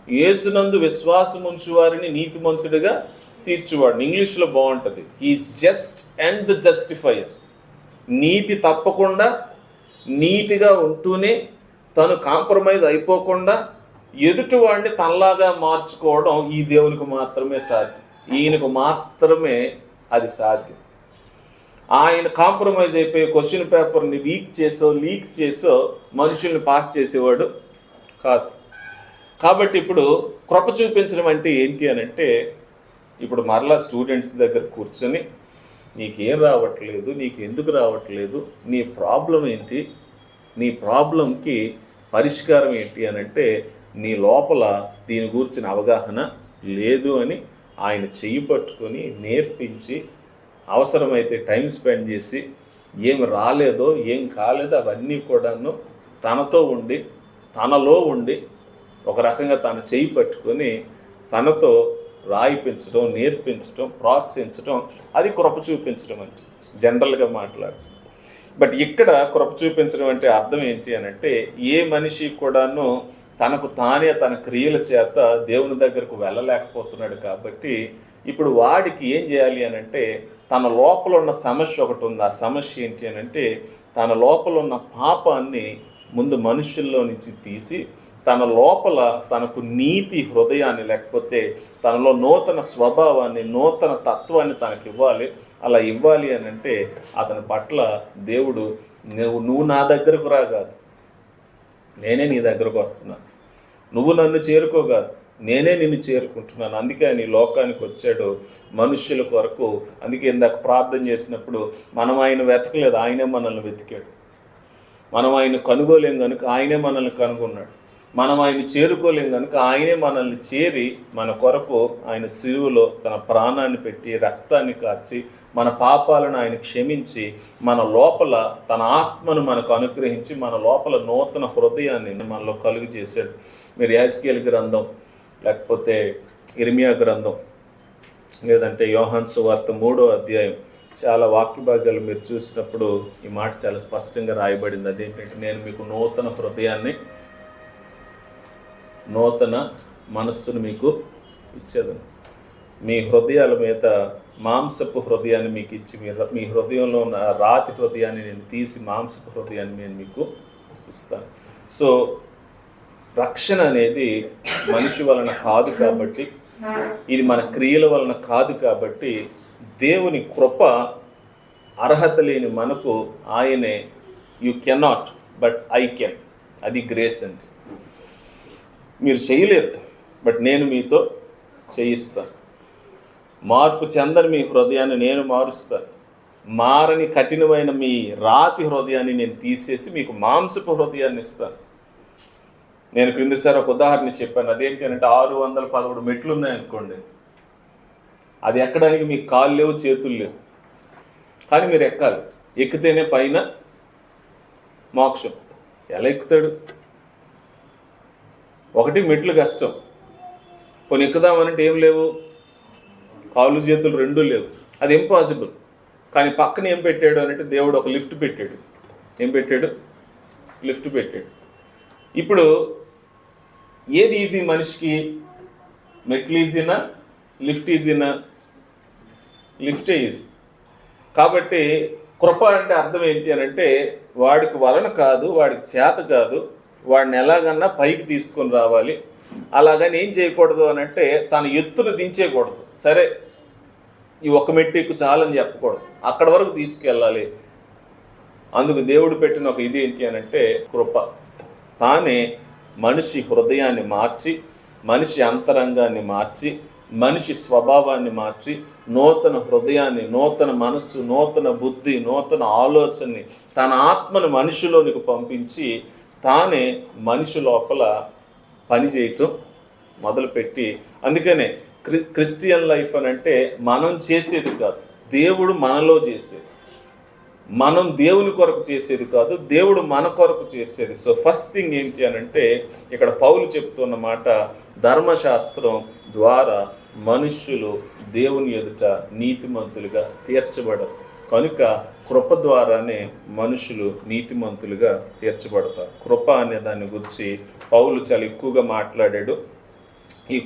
Speaker 1: యేసునందు విశ్వాసం ఉంచువారిని నీతిమంతుడిగా తీర్చువాడు. ఇంగ్లీష్లో బాగుంటుంది, హీఈస్ జస్ట్ అండ్ ద జస్టిఫైయర్. నీతి తప్పకుండా నీతిగా ఉంటూనే తను కాంప్రమైజ్ అయిపోకుండా ఎదుటివాడిని తనలాగా మార్చుకోవడం ఈ దేవునికి మాత్రమే సాధ్యం, ఈయనకు మాత్రమే అది సాధ్యం. ఆయన కాంప్రమైజ్ అయిపోయి క్వశ్చన్ పేపర్ని లీక్ చేసో మనుషుల్ని పాస్ చేసేవాడు కాదు. కాబట్టి ఇప్పుడు కృప చూపించడం అంటే ఏంటి అని అంటే, ఇప్పుడు మరలా స్టూడెంట్స్ దగ్గర కూర్చొని నీకేం రావట్లేదు, నీకు ఎందుకు రావట్లేదు, నీ ప్రాబ్లం ఏంటి, నీ ప్రాబ్లంకి పరిష్కారం ఏంటి అని అంటే, నీ లోపల దీని గురించిన అవగాహన లేదు అని ఆయన చెయ్యి పట్టుకొని నేర్పించి, అవసరమైతే టైం స్పెండ్ చేసి ఏం రాలేదో ఏం కాలేదో అవన్నీ కూడాను తనలో ఉండి ఒక రకంగా తన చెయ్యి పట్టుకొని తనతో రాయిపించడం, నేర్పించడం, ప్రోత్సహించడం, అది కృప చూపించడం అంటే జనరల్గా మాట్లాడుతుంది. బట్ ఇక్కడ కృప చూపించడం అంటే అర్థం ఏంటి అని అంటే, ఏ మనిషి కూడాను తనకు తానే తన క్రియల చేత దేవుని దగ్గరకు వెళ్ళలేకపోతున్నాడు. కాబట్టి ఇప్పుడు వాడికి ఏం చేయాలి అని అంటే, తన లోపల ఉన్న సమస్య ఒకటి ఉంది. ఆ సమస్య ఏంటి అని అంటే, తన లోపల ఉన్న పాపాన్ని ముందు మనుషుల్లో నుంచి తీసి తన లోపల తనకు నీతి హృదయాన్ని, లేకపోతే తనలో నూతన స్వభావాన్ని, నూతన తత్వాన్ని తనకి ఇవ్వాలి. అలా ఇవ్వాలి అని అంటే అతని పట్ల దేవుడు నువ్వు నా దగ్గరకు రా కాదు, నేనే నీ దగ్గరకు వస్తున్నాను, నువ్వు నన్ను చేరుకోగాదు, నేనే నిన్ను చేరుకుంటున్నాను. అందుకే ఆయన ఈ లోకానికి వచ్చాడు మనుష్యుల కొరకు. అందుకే ఇందాక ప్రార్థన చేసినప్పుడు మనం ఆయన వెతకలేదు, ఆయనే మనల్ని వెతికాడు. మనం ఆయన కనుగోలేం కనుక ఆయనే మనల్ని కనుగొన్నాడు. మనం ఆయన చేరుకోలేం కనుక ఆయనే మనల్ని చేరి మన కొరకు ఆయన సిలువలో తన ప్రాణాన్ని పెట్టి రక్తాన్ని కార్చి మన పాపాలను ఆయన క్షమించి మన లోపల తన ఆత్మను మనకు అనుగ్రహించి మన లోపల నూతన హృదయాన్ని మనలో కలుగు చేశాడు. మీరు యెహెజ్కేలు గ్రంథం, లేకపోతే ఇర్మియా గ్రంథం, లేదంటే యోహాను సువార్త 3వ అధ్యాయం చాలా వాక్య భాగాలు మీరు చూసినప్పుడు ఈ మాట చాలా స్పష్టంగా రాయబడింది. అదేంటంటే, నేను మీకు నూతన హృదయాన్ని, నూతన మనస్సును మీకు ఇచ్చేదను, మీ హృదయాల మీద మాంసపు హృదయాన్ని మీకు ఇచ్చి మీ హృదయంలో ఉన్న రాతి హృదయాన్ని నేను తీసి మాంసపు హృదయాన్ని నేను మీకు ఇస్తాను. సో రక్షణ అనేది మనిషి వలన కాదు కాబట్టి, ఇది మన క్రియల వలన కాదు కాబట్టి, దేవుని కృప అర్హత లేని మనకు ఆయనే you cannot but I can, అది గ్రేస్ అంటే. మీరు చేయలేరు, బట్ నేను మీతో చేయిస్తాను. మార్పు చెందని మీ హృదయాన్ని నేను మారుస్తాను. మారని కఠినమైన మీ రాతి హృదయాన్ని నేను తీసేసి మీకు మాంసపు హృదయాన్ని ఇస్తాను. నేను క్రిందసారి ఒక ఉదాహరణ చెప్పాను. అదేంటి అంటే, 613 మెట్లు ఉన్నాయనుకోండి, అది ఎక్కడానికి మీకు కాళ్ళు లేవు, చేతులు లేవు, కానీ మీరు ఎక్కాలి. ఎక్కితేనే పైన మోక్షం. ఎలా ఎక్కుతాడు? ఒకటి మెట్లు కష్టం, కొన్ని ఎక్కుదామనంటే ఏం లేవు, కాళ్ళు చేతులు రెండూ లేవు, అది ఇంపాసిబుల్. కానీ పక్కన ఏం పెట్టాడు అంటే, దేవుడు ఒక లిఫ్ట్ పెట్టాడు. ఏం పెట్టాడు? లిఫ్ట్ పెట్టాడు. ఇప్పుడు ఏది ఈజీ మనిషికి? మెట్లు ఈజీనా, లిఫ్ట్ ఈజీనా? లిఫ్టే ఈజీ. కాబట్టి కృప అంటే అర్థం ఏంటి అని అంటే, వాడికి వలన కాదు, వాడికి చేత కాదు, వాడిని ఎలాగన్నా పైకి తీసుకొని రావాలి. అలాగని ఏం చేయకూడదు అని అంటే, తన ఎత్తును దించేయకూడదు. సరే ఈ ఒక్క మెట్టు ఎక్కువ చాలని చెప్పకూడదు, అక్కడ వరకు తీసుకెళ్ళాలి. అందుకు దేవుడు పెట్టిన ఒక ఇది ఏంటి అని అంటే కృప. తానే మనిషి హృదయాన్ని మార్చి, మనిషి అంతరంగాన్ని మార్చి, మనిషి స్వభావాన్ని మార్చి నూతన హృదయాన్ని, నూతన మనస్సు, నూతన బుద్ధి, నూతన ఆలోచనని, తన ఆత్మను మనిషిలోనికి పంపించి తానే మనిషి లోపల పనిచేయటం మొదలుపెట్టి, అందుకనే క్రిస్టియన్ లైఫ్ అని అంటే మనం చేసేది కాదు, దేవుడు మనలో చేసేది. మనం దేవుని కొరకు చేసేది కాదు, దేవుడు మన కొరకు చేసేది. సో ఫస్ట్ థింగ్ ఏంటి అని అంటే ఇక్కడ పౌలు చెప్తున్న మాట, ధర్మశాస్త్రం ద్వారా మనుష్యులు దేవుని ఎదుట నీతిమంతులుగా తీర్చబడరు. కనుక కృప ద్వారానే మనుషులు నీతిమంతులుగా తీర్చబడతారు. కృప అనే దాని గురించి పౌలు చాలా ఎక్కువగా మాట్లాడాడు. ఈ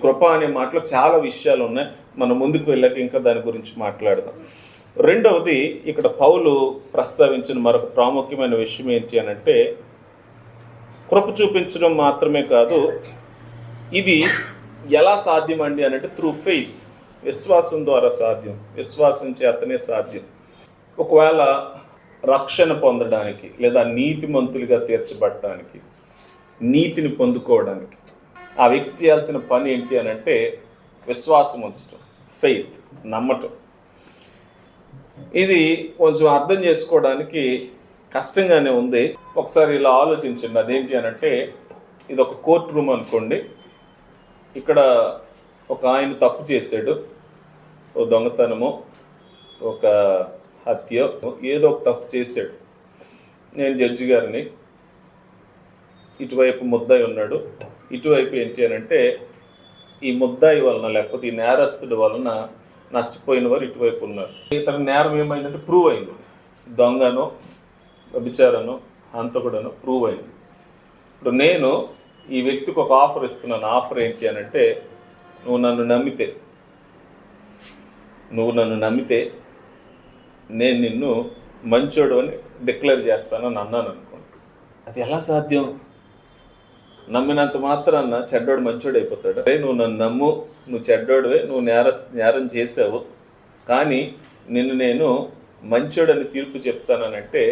Speaker 1: కృప అనే మాటలో చాలా విషయాలు ఉన్నాయి. మనం ముందుకు వెళ్ళాక ఇంకా దాని గురించి మాట్లాడదాం. రెండవది, ఇక్కడ పౌలు ప్రస్తావించిన మరొక ప్రాముఖ్యమైన విషయం ఏంటి అని అంటే, కృప చూపించడం మాత్రమే కాదు, ఇది ఎలా సాధ్యమండి అని అంటే త్రూ ఫెయిత్, విశ్వాసం ద్వారా సాధ్యం, విశ్వాసం చేతనే సాధ్యం. ఒకవేళ రక్షణ పొందడానికి లేదా నీతిమంతులుగా తీర్చబడటానికి, నీతిని పొందుకోవడానికి ఆ వ్యక్తి చేయాల్సిన పని ఏంటి అని అంటే విశ్వాసం ఉంచటం, ఫెయిత్, నమ్మటం. ఇది కొంచెం అర్థం చేసుకోవడానికి కష్టంగానే ఉంది. ఒకసారి ఇలా ఆలోచించండి. అదేంటి అని అంటే, ఇది ఒక కోర్ట్ రూమ్ అనుకోండి. ఇక్కడ ఒక ఆయన తప్పు చేశాడు, ఓ దొంగతనమో ఒక హత్య ఏదో ఒక తప్పు చేశాడు. నేను జడ్జి గారిని, ఇటువైపు ముద్దాయి ఉన్నాడు, ఇటువైపు ఏంటి అని అంటే ఈ ముద్దాయి వలన లేకపోతే ఈ నేరస్తుడి వలన నష్టపోయిన వారు ఇటువైపు ఉన్నారు. ఇతని నేరం ఏమైందంటే ప్రూవ్ అయింది. దొంగనో వ్యభిచారనో హంతకుడనో ప్రూవ్ అయింది. ఇప్పుడు నేను ఈ వ్యక్తికి ఒక ఆఫర్ ఇస్తున్నాను. ఆఫర్ ఏంటి అని అంటే, నువ్వు నన్ను నమ్మితే నేను నిన్ను మంచోడు అని డిక్లేర్ చేస్తానని అన్నాను అనుకోండి. అది ఎలా సాధ్యం? నమ్మినంత మాత్రాన చెడ్డోడు మంచోడు అయిపోతాడు? నువ్వు నన్ను నమ్ము, నువ్వు చెడ్డోడువే, నువ్వు నేరం చేసావు, కానీ నేను మంచోడని తీర్పు చెప్తానంటే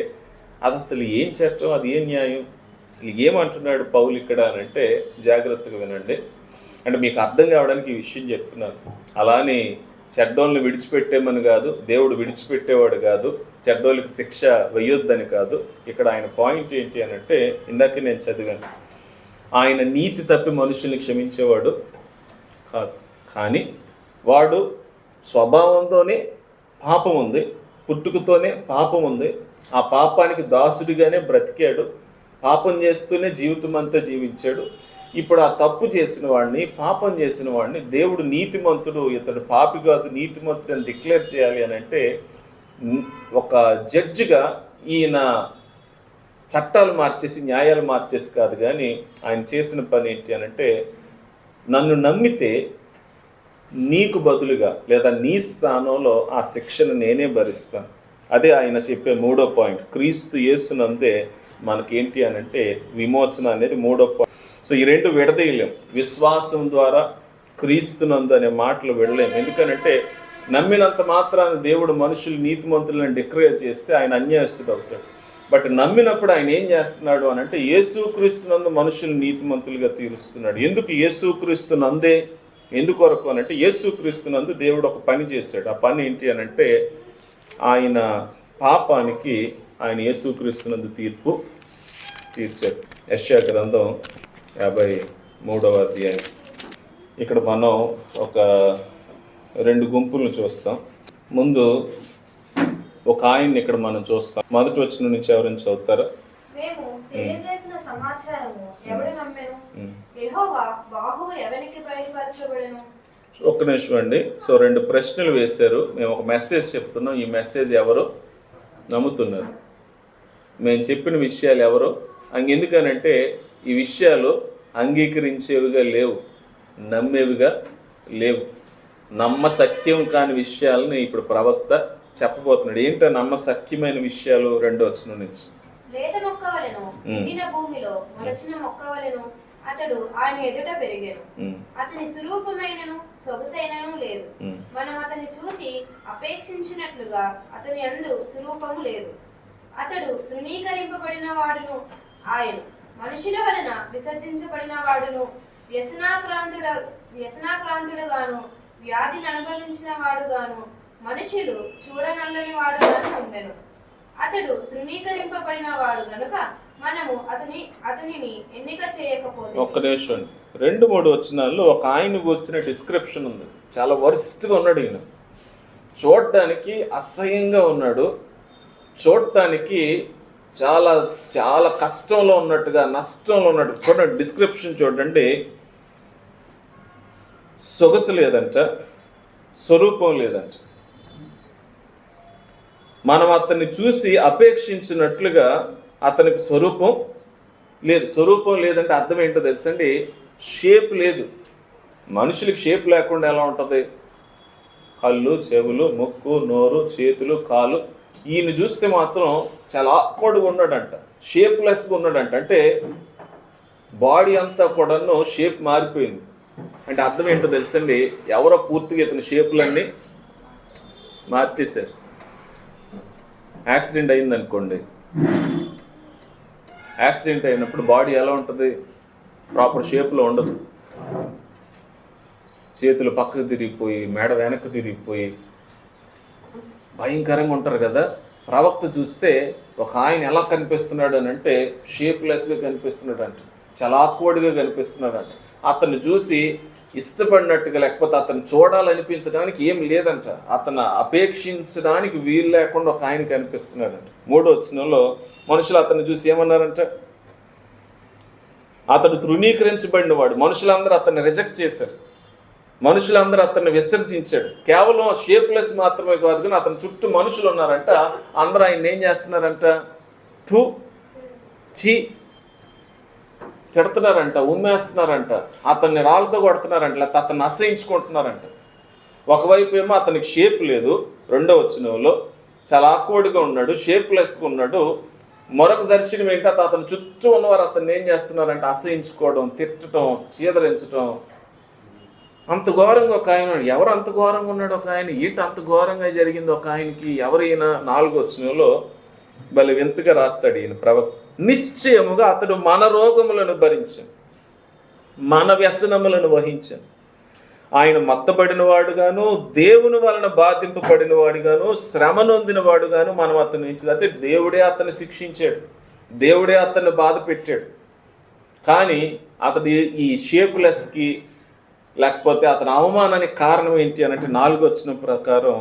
Speaker 1: అది అసలు ఏం చట్టం, అది ఏం న్యాయం? అసలు ఏమంటున్నాడు పౌలు ఇక్కడ అని అంటే జాగ్రత్తగా వినండి. అంటే మీకు అర్థం కావడానికి ఈ విషయం చెప్తున్నాను. అలానే చెడ్డోళ్ళని విడిచిపెట్టేమని కాదు, దేవుడు విడిచిపెట్టేవాడు కాదు, చెడ్డోళ్ళకి శిక్ష వేయొద్దని కాదు. ఇక్కడ ఆయన పాయింట్ ఏంటి అని అంటే, ఇందాకే నేను చదివాను, ఆయన నీతి తప్పి మనుషుల్ని క్షమించేవాడు కాదు, కానీ వాడు స్వభావంతోనే పాపం ఉంది, పుట్టుకతోనే పాపం ఉంది, ఆ పాపానికి దాసుడిగానే బ్రతికాడు, పాపం చేస్తూనే జీవితం అంతా జీవించాడు. ఇప్పుడు ఆ తప్పు చేసిన వాడిని, పాపం చేసిన వాడిని దేవుడు నీతిమంతుడు, ఇతడు పాపి కాదు నీతిమంతుడు అని డిక్లేర్ చేయాలి అని అంటే, ఒక జడ్జిగా ఈయన చట్టాలు మార్చేసి న్యాయాలు మార్చేసి కాదు, కానీ ఆయన చేసిన పని ఏంటి అని అంటే, నన్ను నమ్మితే నీకు బదులుగా లేదా నీ స్థానంలో ఆ శిక్షను నేనే భరిస్తాను. అదే ఆయన చెప్పే మూడో పాయింట్. క్రీస్తు యేసునందే మనకేంటి అని అంటే విమోచన అనేది మూడో పాయింట్. సో ఈ రెండు విడదీయలేం. విశ్వాసం ద్వారా క్రీస్తునందు అనే మాటలు విడలేం. ఎందుకనంటే నమ్మినంత మాత్రాన దేవుడు మనుషులు నీతిమంతులను డిక్లేర్ చేస్తే ఆయన అన్యాయస్తుడు అవుతాడు. బట్ నమ్మినప్పుడు ఆయన ఏం చేస్తున్నాడు అని అంటే యేసుక్రీస్తునందు మనుషులు నీతిమంతులుగా తీరుస్తున్నాడు. ఎందుకు యేసుక్రీస్తునందే? ఎందుకొరకు అని అంటే యేసుక్రీస్తునందు దేవుడు ఒక పని చేశాడు. ఆ పని ఏంటి అని అంటే ఆయన పాపానికి ఆయన యేసుక్రీస్తునందు తీర్పు తీర్చాడు. యెషయా గ్రంథం 53వ అధ్యాయం. ఇక్కడ మనం ఒక రెండు గుంపులను చూస్తాం. ముందు ఒక ఆయన్ని ఇక్కడ మనం చూస్తాం. మొదటి వచనం నుంచి ఎవరైనా చదువుతారా?
Speaker 2: మేము తెలియజేసిన సమాచారము ఎవరు నమ్మెను? యెహోవా బాహువు ఎవరికి బయలుపరచబడెను?
Speaker 1: ఒక్క నిమిషం అండి. సో రెండు ప్రశ్నలు వేశారు. మేము ఒక మెసేజ్ చెప్తున్నాం. ఈ మెసేజ్ ఎవరు నమ్ముతున్నారు? మేము చెప్పిన విషయాలు ఎవరు? ఎందుకనంటే ఈ విషయాలు అంగీకరించేవిగా లేవు, నమ్మేవిగా లేవు. నమ్మసక్యం కాని విషయాలని ఇప్పుడు ప్రవక్త చెప్పబోతున్నాడు. ఏంటో నమ్మసక్యమైన విషయాలు? 2వ వచనం నుంచి.
Speaker 2: లేత మొక్కవలెను, ఎండిన భూమిలో మొలచిన మొక్కవలెను అతడు ఆయన ఎదుట పెరిగాను. అతని స్వరూపమైనను సొగసైనను లేదు. మనం అతన్ని చూచి అపేక్షించినట్లుగా అతని యందు స్వరూపము లేదు. అతడు తృణీకరింపబడిన వాడును, ఆయన మనుషుల వలన విసర్జించబడిన వాడును, వ్యసనాక్రాంతుడుగాను వ్యాధి నలబలించిన వాడుగాను మనుషులు చూడనల్లని వాడుగాను ఉండెను. అతడు తృణీకరింపబడిన వాడు గనుక మనము అతనిని ఎన్నిక చేయకపోతే.
Speaker 1: ఒక్క నిమిషం, 2-3 వచనాల్లో ఒక ఆయన వచ్చిన డిస్క్రిప్షన్ ఉంది. చాలా వర్స్ట్గా ఉన్నాడు ఈయన. చూడటానికి అసహ్యంగా ఉన్నాడు, చూడటానికి చాలా చాలా కష్టంలో ఉన్నట్టుగా, నష్టంలో ఉన్నట్టు. చూడండి డిస్క్రిప్షన్ చూడండి. సొగసు లేదంట, స్వరూపం లేదంట. మనం అతన్ని చూసి అపేక్షించినట్లుగా అతనికి స్వరూపం లేదు. స్వరూపం లేదంటే అర్థం ఏంటో తెలుసండి? షేప్ లేదు. మనుషులకి షేప్ లేకుండా ఎలా ఉంటుంది? కళ్ళు, చెవులు, ముక్కు, నోరు, చేతులు, కాలు. ఈయన చూస్తే మాత్రం చాలా ఆక్వర్డ్గా ఉన్నాడంట, షేప్లెస్గా ఉన్నాడంట. అంటే బాడీ అంతా కూడాను షేప్ మారిపోయింది. అంటే అర్థం ఏంటో తెలుసండి? ఎవరో పూర్తిగా ఇతని షేపులన్నీ మార్చేశారు. యాక్సిడెంట్ అయిందనుకోండి, యాక్సిడెంట్ అయినప్పుడు బాడీ ఎలా ఉంటుంది? ప్రాపర్ షేప్లో ఉండదు. చేతులు పక్కకు తిరిగిపోయి, మెడ వెనక్కి తిరిగిపోయి భయంకరంగా ఉంటారు కదా. ప్రవక్త చూస్తే ఒక ఆయన ఎలా కనిపిస్తున్నాడు అని అంటే షేప్లెస్గా కనిపిస్తున్నాడు అంట, చాలా ఆక్వర్డ్గా కనిపిస్తున్నాడు అంట. అతన్ని చూసి ఇష్టపడినట్టుగా, లేకపోతే అతను చూడాలనిపించడానికి ఏం లేదంట, అతను అపేక్షించడానికి వీలు లేకుండా ఒక ఆయన కనిపిస్తున్నాడంట. 3వ వచనంలో మనుషులు అతన్ని చూసి ఏమన్నారంట? అతడు తృణీకరించబడిన వాడు. మనుషులందరూ అతన్ని రిజెక్ట్ చేశారు, మనుషులందరూ అతన్ని విసర్జించాడు. కేవలం షేప్లెస్ మాత్రమే కాదు కానీ అతని చుట్టూ మనుషులు ఉన్నారంట. అందరూ ఆయన ఏం చేస్తున్నారంట? థూ, ఛీ తిడుతున్నారంట, ఉమ్మేస్తున్నారంట, అతన్ని రాళ్ళతో కొడుతున్నారంట, లేకపోతే అతన్ని అసహించుకుంటున్నారంట. ఒకవైపు ఏమో అతనికి షేప్ లేదు, 2వ వచనంలో చాలా ఆక్వర్డ్గా ఉన్నాడు, షేప్లెస్గా ఉన్నాడు. మరొక దర్శనం ఏంటంటే అతని చుట్టూ ఉన్నవారు అతన్ని ఏం చేస్తున్నారంటే అసహించుకోవడం, తిట్టడం, చీదరించడం. అంత ఘోరంగా ఒక ఆయన. ఎవరు అంత ఘోరంగా ఉన్నాడు? ఒక ఆయన. ఏంటి అంత ఘోరంగా జరిగింది ఒక ఆయనకి? ఎవరైనా? 4వ వచనంలో భలే వింతగా రాస్తాడు ఈయన ప్రవక్త. నిశ్చయముగా అతడు మన రోగములను భరించాను, మన వ్యసనములను వహించాను. ఆయన మత్తబడిన వాడుగాను, దేవుని వలన బాధింపబడిన వాడుగాను, శ్రమ నొందిన వాడుగాను మనం అతను ఇచ్చింది. అయితే దేవుడే అతన్ని శిక్షించాడు, దేవుడే అతన్ని బాధ పెట్టాడు. కానీ అతడు ఈ షేప్లెస్కి, లేకపోతే అతని అవమానానికి కారణం ఏంటి అని అంటే 4వ వచనం ప్రకారం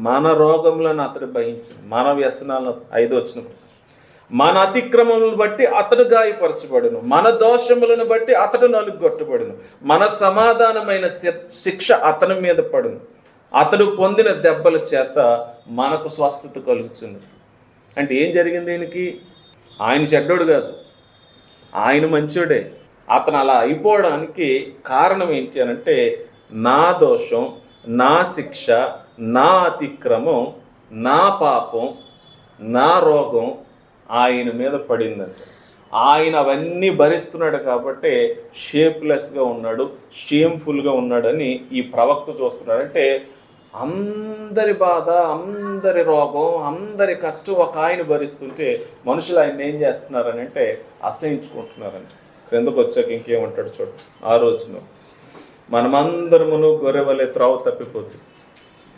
Speaker 1: మన రోగములను అతడు భరించాడు, మన వ్యసనాలను. 5వ వచనం మన అతిక్రమములను బట్టి అతడు గాయపరచబడును, మన దోషములను బట్టి అతడు నలుగొట్టబడును, మన సమాధానమైన శిక్ష అతని మీద పడును, అతడు పొందిన దెబ్బల చేత మనకు స్వస్థత కలుగుతున్నది. అంటే ఏం జరిగింది దీనికి? ఆయన చెడ్డోడు కాదు, ఆయన మంచోడే. అతను అలా అయిపోవడానికి కారణం ఏంటి అని అంటే నా దోషం, నా శిక్ష, నా అతిక్రమం, నా పాపం, నా రోగం ఆయన మీద పడిందంట. ఆయన అవన్నీ భరిస్తున్నాడు కాబట్టి షేప్లెస్గా ఉన్నాడు, షేమ్ఫుల్గా ఉన్నాడని ఈ ప్రవక్త చూస్తున్నాడు. అంటే అందరి బాధ, అందరి రోగం, అందరి కష్టం ఒక ఆయన భరిస్తుంటే మనుషులు ఆయన ఏం చేస్తున్నారని అంటే అసహించుకుంటున్నారంట. క్రిందకు వచ్చాక ఇంకేమంటాడు చూడండి. 6వ వచనం మనమందరమును గొర్రెవలే త్రోవ తప్పిపోతుంది,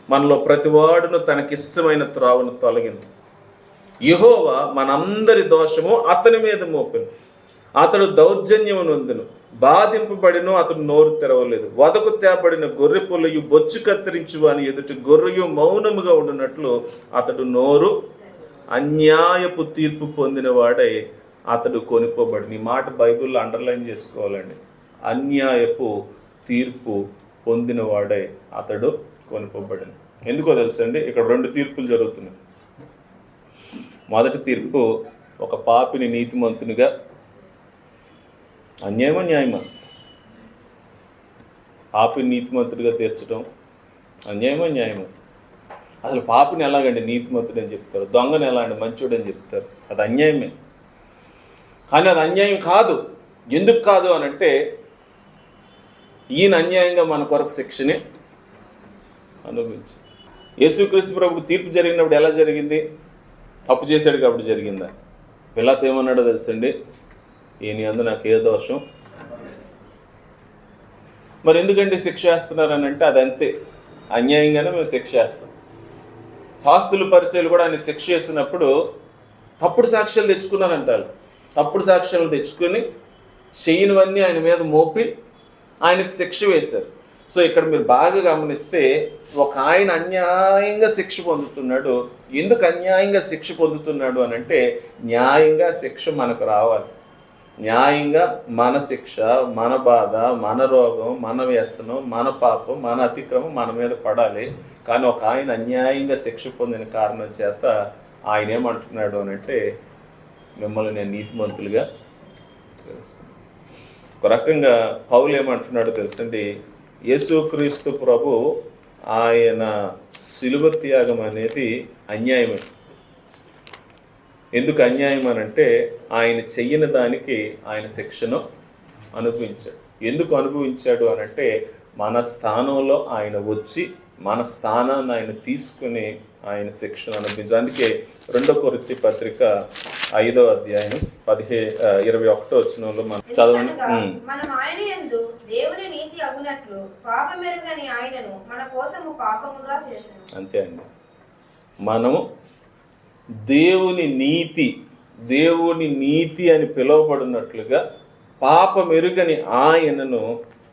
Speaker 1: మనలో ప్రతివాడును తనకిష్టమైన త్రోవను తొలగింది. యెహోవా మనందరి దోషము అతని మీద మోపెను, అతడు దౌర్జన్యము నొందెను, బాధింపబడిను, అతడు నోరు తెరవలేదు. వదకు తేబడిన గొర్రె పొలయు బొచ్చు కత్తిరించు అని ఎదుటి గొర్రెయు మౌనముగా ఉండినట్లు అతడు నోరు అన్యాయపు తీర్పు పొందిన వాడై అతడు కొనిపోబడి. ఈ మాట బైబిల్లో అండర్లైన్ చేసుకోవాలండి. అన్యాయపు తీర్పు పొందిన వాడై అతడు కొనిపోబడిన. ఎందుకో తెలుసండి, ఇక్కడ 2 తీర్పులు జరుగుతున్నాయి. మొదటి తీర్పు ఒక పాపిని నీతిమంతునిగా, అన్యాయమా న్యాయమా? పాపిని నీతిమంతుడిగా తీర్చడం అన్యాయమా న్యాయమా? అసలు పాపిని ఎలాగండి నీతిమంతుడు అని చెప్తారు, దొంగని ఎలా అండి మంచోడు అని చెప్తారు? అది అన్యాయమే. కానీ అది అన్యాయం కాదు. ఎందుకు కాదు అని అంటే ఈయన అన్యాయంగా మన కొరకు శిక్షని అనుభవించి. యేసుక్రీస్తు ప్రభుకు తీర్పు జరిగినప్పుడు ఎలా జరిగింది? తప్పు చేశాడు కాబట్టి జరిగిందా? పిలాతు ఏమన్నాడో తెలుసండి, ఈయన యందు నాకు ఏ దోషం మరి ఎందుకంటే శిక్ష వేస్తున్నారని అంటే అది అంతే, అన్యాయంగానే మేము శిక్ష వేస్తాం. శాస్త్రులు పరిచయాలు కూడా ఆయన శిక్ష చేసినప్పుడు తప్పుడు సాక్ష్యాలు తెచ్చుకున్నారంటారు. తప్పుడు సాక్ష్యాలు తెచ్చుకొని చేయనివన్నీ ఆయన మీద మోపి ఆయనకు శిక్ష వేశారు. సో ఇక్కడ మీరు బాగా గమనిస్తే ఒక ఆయన అన్యాయంగా శిక్ష పొందుతున్నాడు. ఎందుకు అన్యాయంగా శిక్ష పొందుతున్నాడు అని అంటే న్యాయంగా శిక్ష మనకు రావాలి. న్యాయంగా మన శిక్ష, మన బాధ, మన రోగం, మన వ్యసనం, మన పాపం, మన అతిక్రమం మన మీద పడాలి. కానీ ఒక ఆయన అన్యాయంగా శిక్ష పొందిన కారణం చేత ఆయన ఏమంటున్నాడు అని అంటే మిమ్మల్ని నేను నీతిమంతులుగా తెలుస్తాను. ఒక రకంగా పౌలు ఏమంటున్నాడో తెలుసండి, యేసుక్రీస్తు ప్రభు ఆయన శిలువ త్యాగం అనేది అన్యాయమే. ఎందుకు అన్యాయం అని అంటే ఆయన చెయ్యని దానికి ఆయన శిక్షను అనుభవించాడు. ఎందుకు అనుభవించాడు అని అంటే మన స్థానంలో ఆయన వచ్చి మన స్థానాన్ని ఆయన తీసుకుని ఆయన శిక్షను అనుభవించాడు. అందుకే 2 కొరింథీ పత్రిక 5వ అధ్యాయం 21వ వచనంలో మనం చదవండి.
Speaker 2: మనం ఆయన యందు దేవుని నీతి అగునట్లు పాపమెరుగని ఆయనను మన కోసము పాపముగా చేశాను. అంతే
Speaker 1: అండి. మనము దేవుని నీతి అని పిలువబడినట్లుగా పాపమెరుగని ఆయనను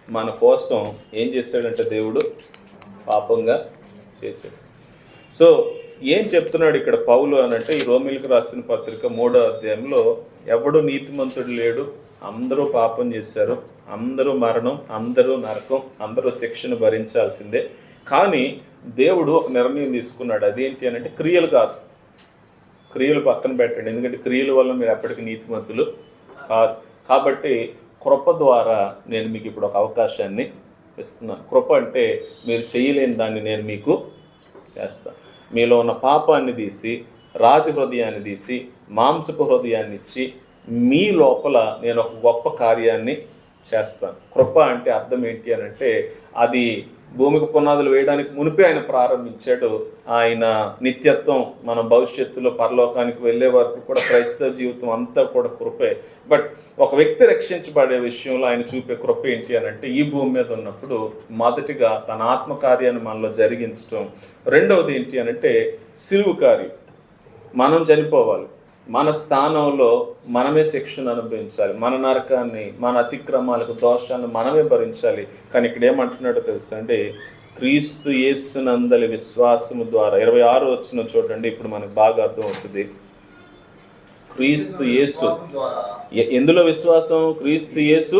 Speaker 1: మన కోసం ఏం చేశాడంటే దేవుడు పాపంగా చేశాడు. సో ఏం చెప్తున్నాడు ఇక్కడ పౌలు అని అంటే ఈ రోమిలకు రాసిన పత్రిక 3వ అధ్యాయంలో ఎవడు నీతిమంతుడు లేడు, అందరూ పాపం చేశారు, అందరూ మరణం, అందరూ నరకం, అందరూ శిక్షను భరించాల్సిందే. కానీ దేవుడు ఒక నిర్ణయం తీసుకున్నాడు. అదేంటి అని అంటే క్రియలు కాదు, క్రియలు పక్కన పెట్టండి. ఎందుకంటే క్రియల వల్ల మీరు ఎప్పటికీ నీతిమంతులు కాదు. కాబట్టి కృప ద్వారా నేను మీకు ఇప్పుడు ఒక అవకాశాన్ని ఇస్తున్నాను. కృప అంటే మీరు చేయలేని దాన్ని నేను మీకు చేస్తాను. మీలో ఉన్న పాపాన్ని తీసి, రాతి హృదయాన్ని తీసి, మాంసపు హృదయాన్ని ఇచ్చి మీ లోపల నేను ఒక గొప్ప కార్యాన్ని చేస్తాను. కృప అంటే అర్థం ఏంటి అని అంటే అది భూమికి పునాదులు వేయడానికి మునిపే ఆయన ప్రారంభించాడు. ఆయన నిత్యత్వం మన భవిష్యత్తులో పరలోకానికి వెళ్ళే వరకు కూడా క్రైస్తవ జీవితం అంతా కూడా కృపే. బట్ ఒక వ్యక్తి రక్షించబడే విషయంలో ఆయన చూపే కృప ఏంటి అని అంటే ఈ భూమి మీద ఉన్నప్పుడు మొదటిగా తన ఆత్మకార్యాన్ని మనలో జరిగించడం, రెండవది ఏంటి అని అంటే సిలువ కార్యం. మనం చనిపోవాలి, మన స్థానంలో మనమే శిక్షను అనుభవించాలి, మన నరకాన్ని, మన అతిక్రమాలకు, దోషాన్ని మనమే భరించాలి. కానీ ఇక్కడ ఏమంటున్నాడో తెలుసా అండి, క్రీస్తు యేసునందలి విశ్వాసము ద్వారా 26 వచనం చూడండి. ఇప్పుడు మనకు బాగా అర్థమవుతుంది. క్రీస్తు యేసు ఎందులో విశ్వాసం? క్రీస్తు యేసు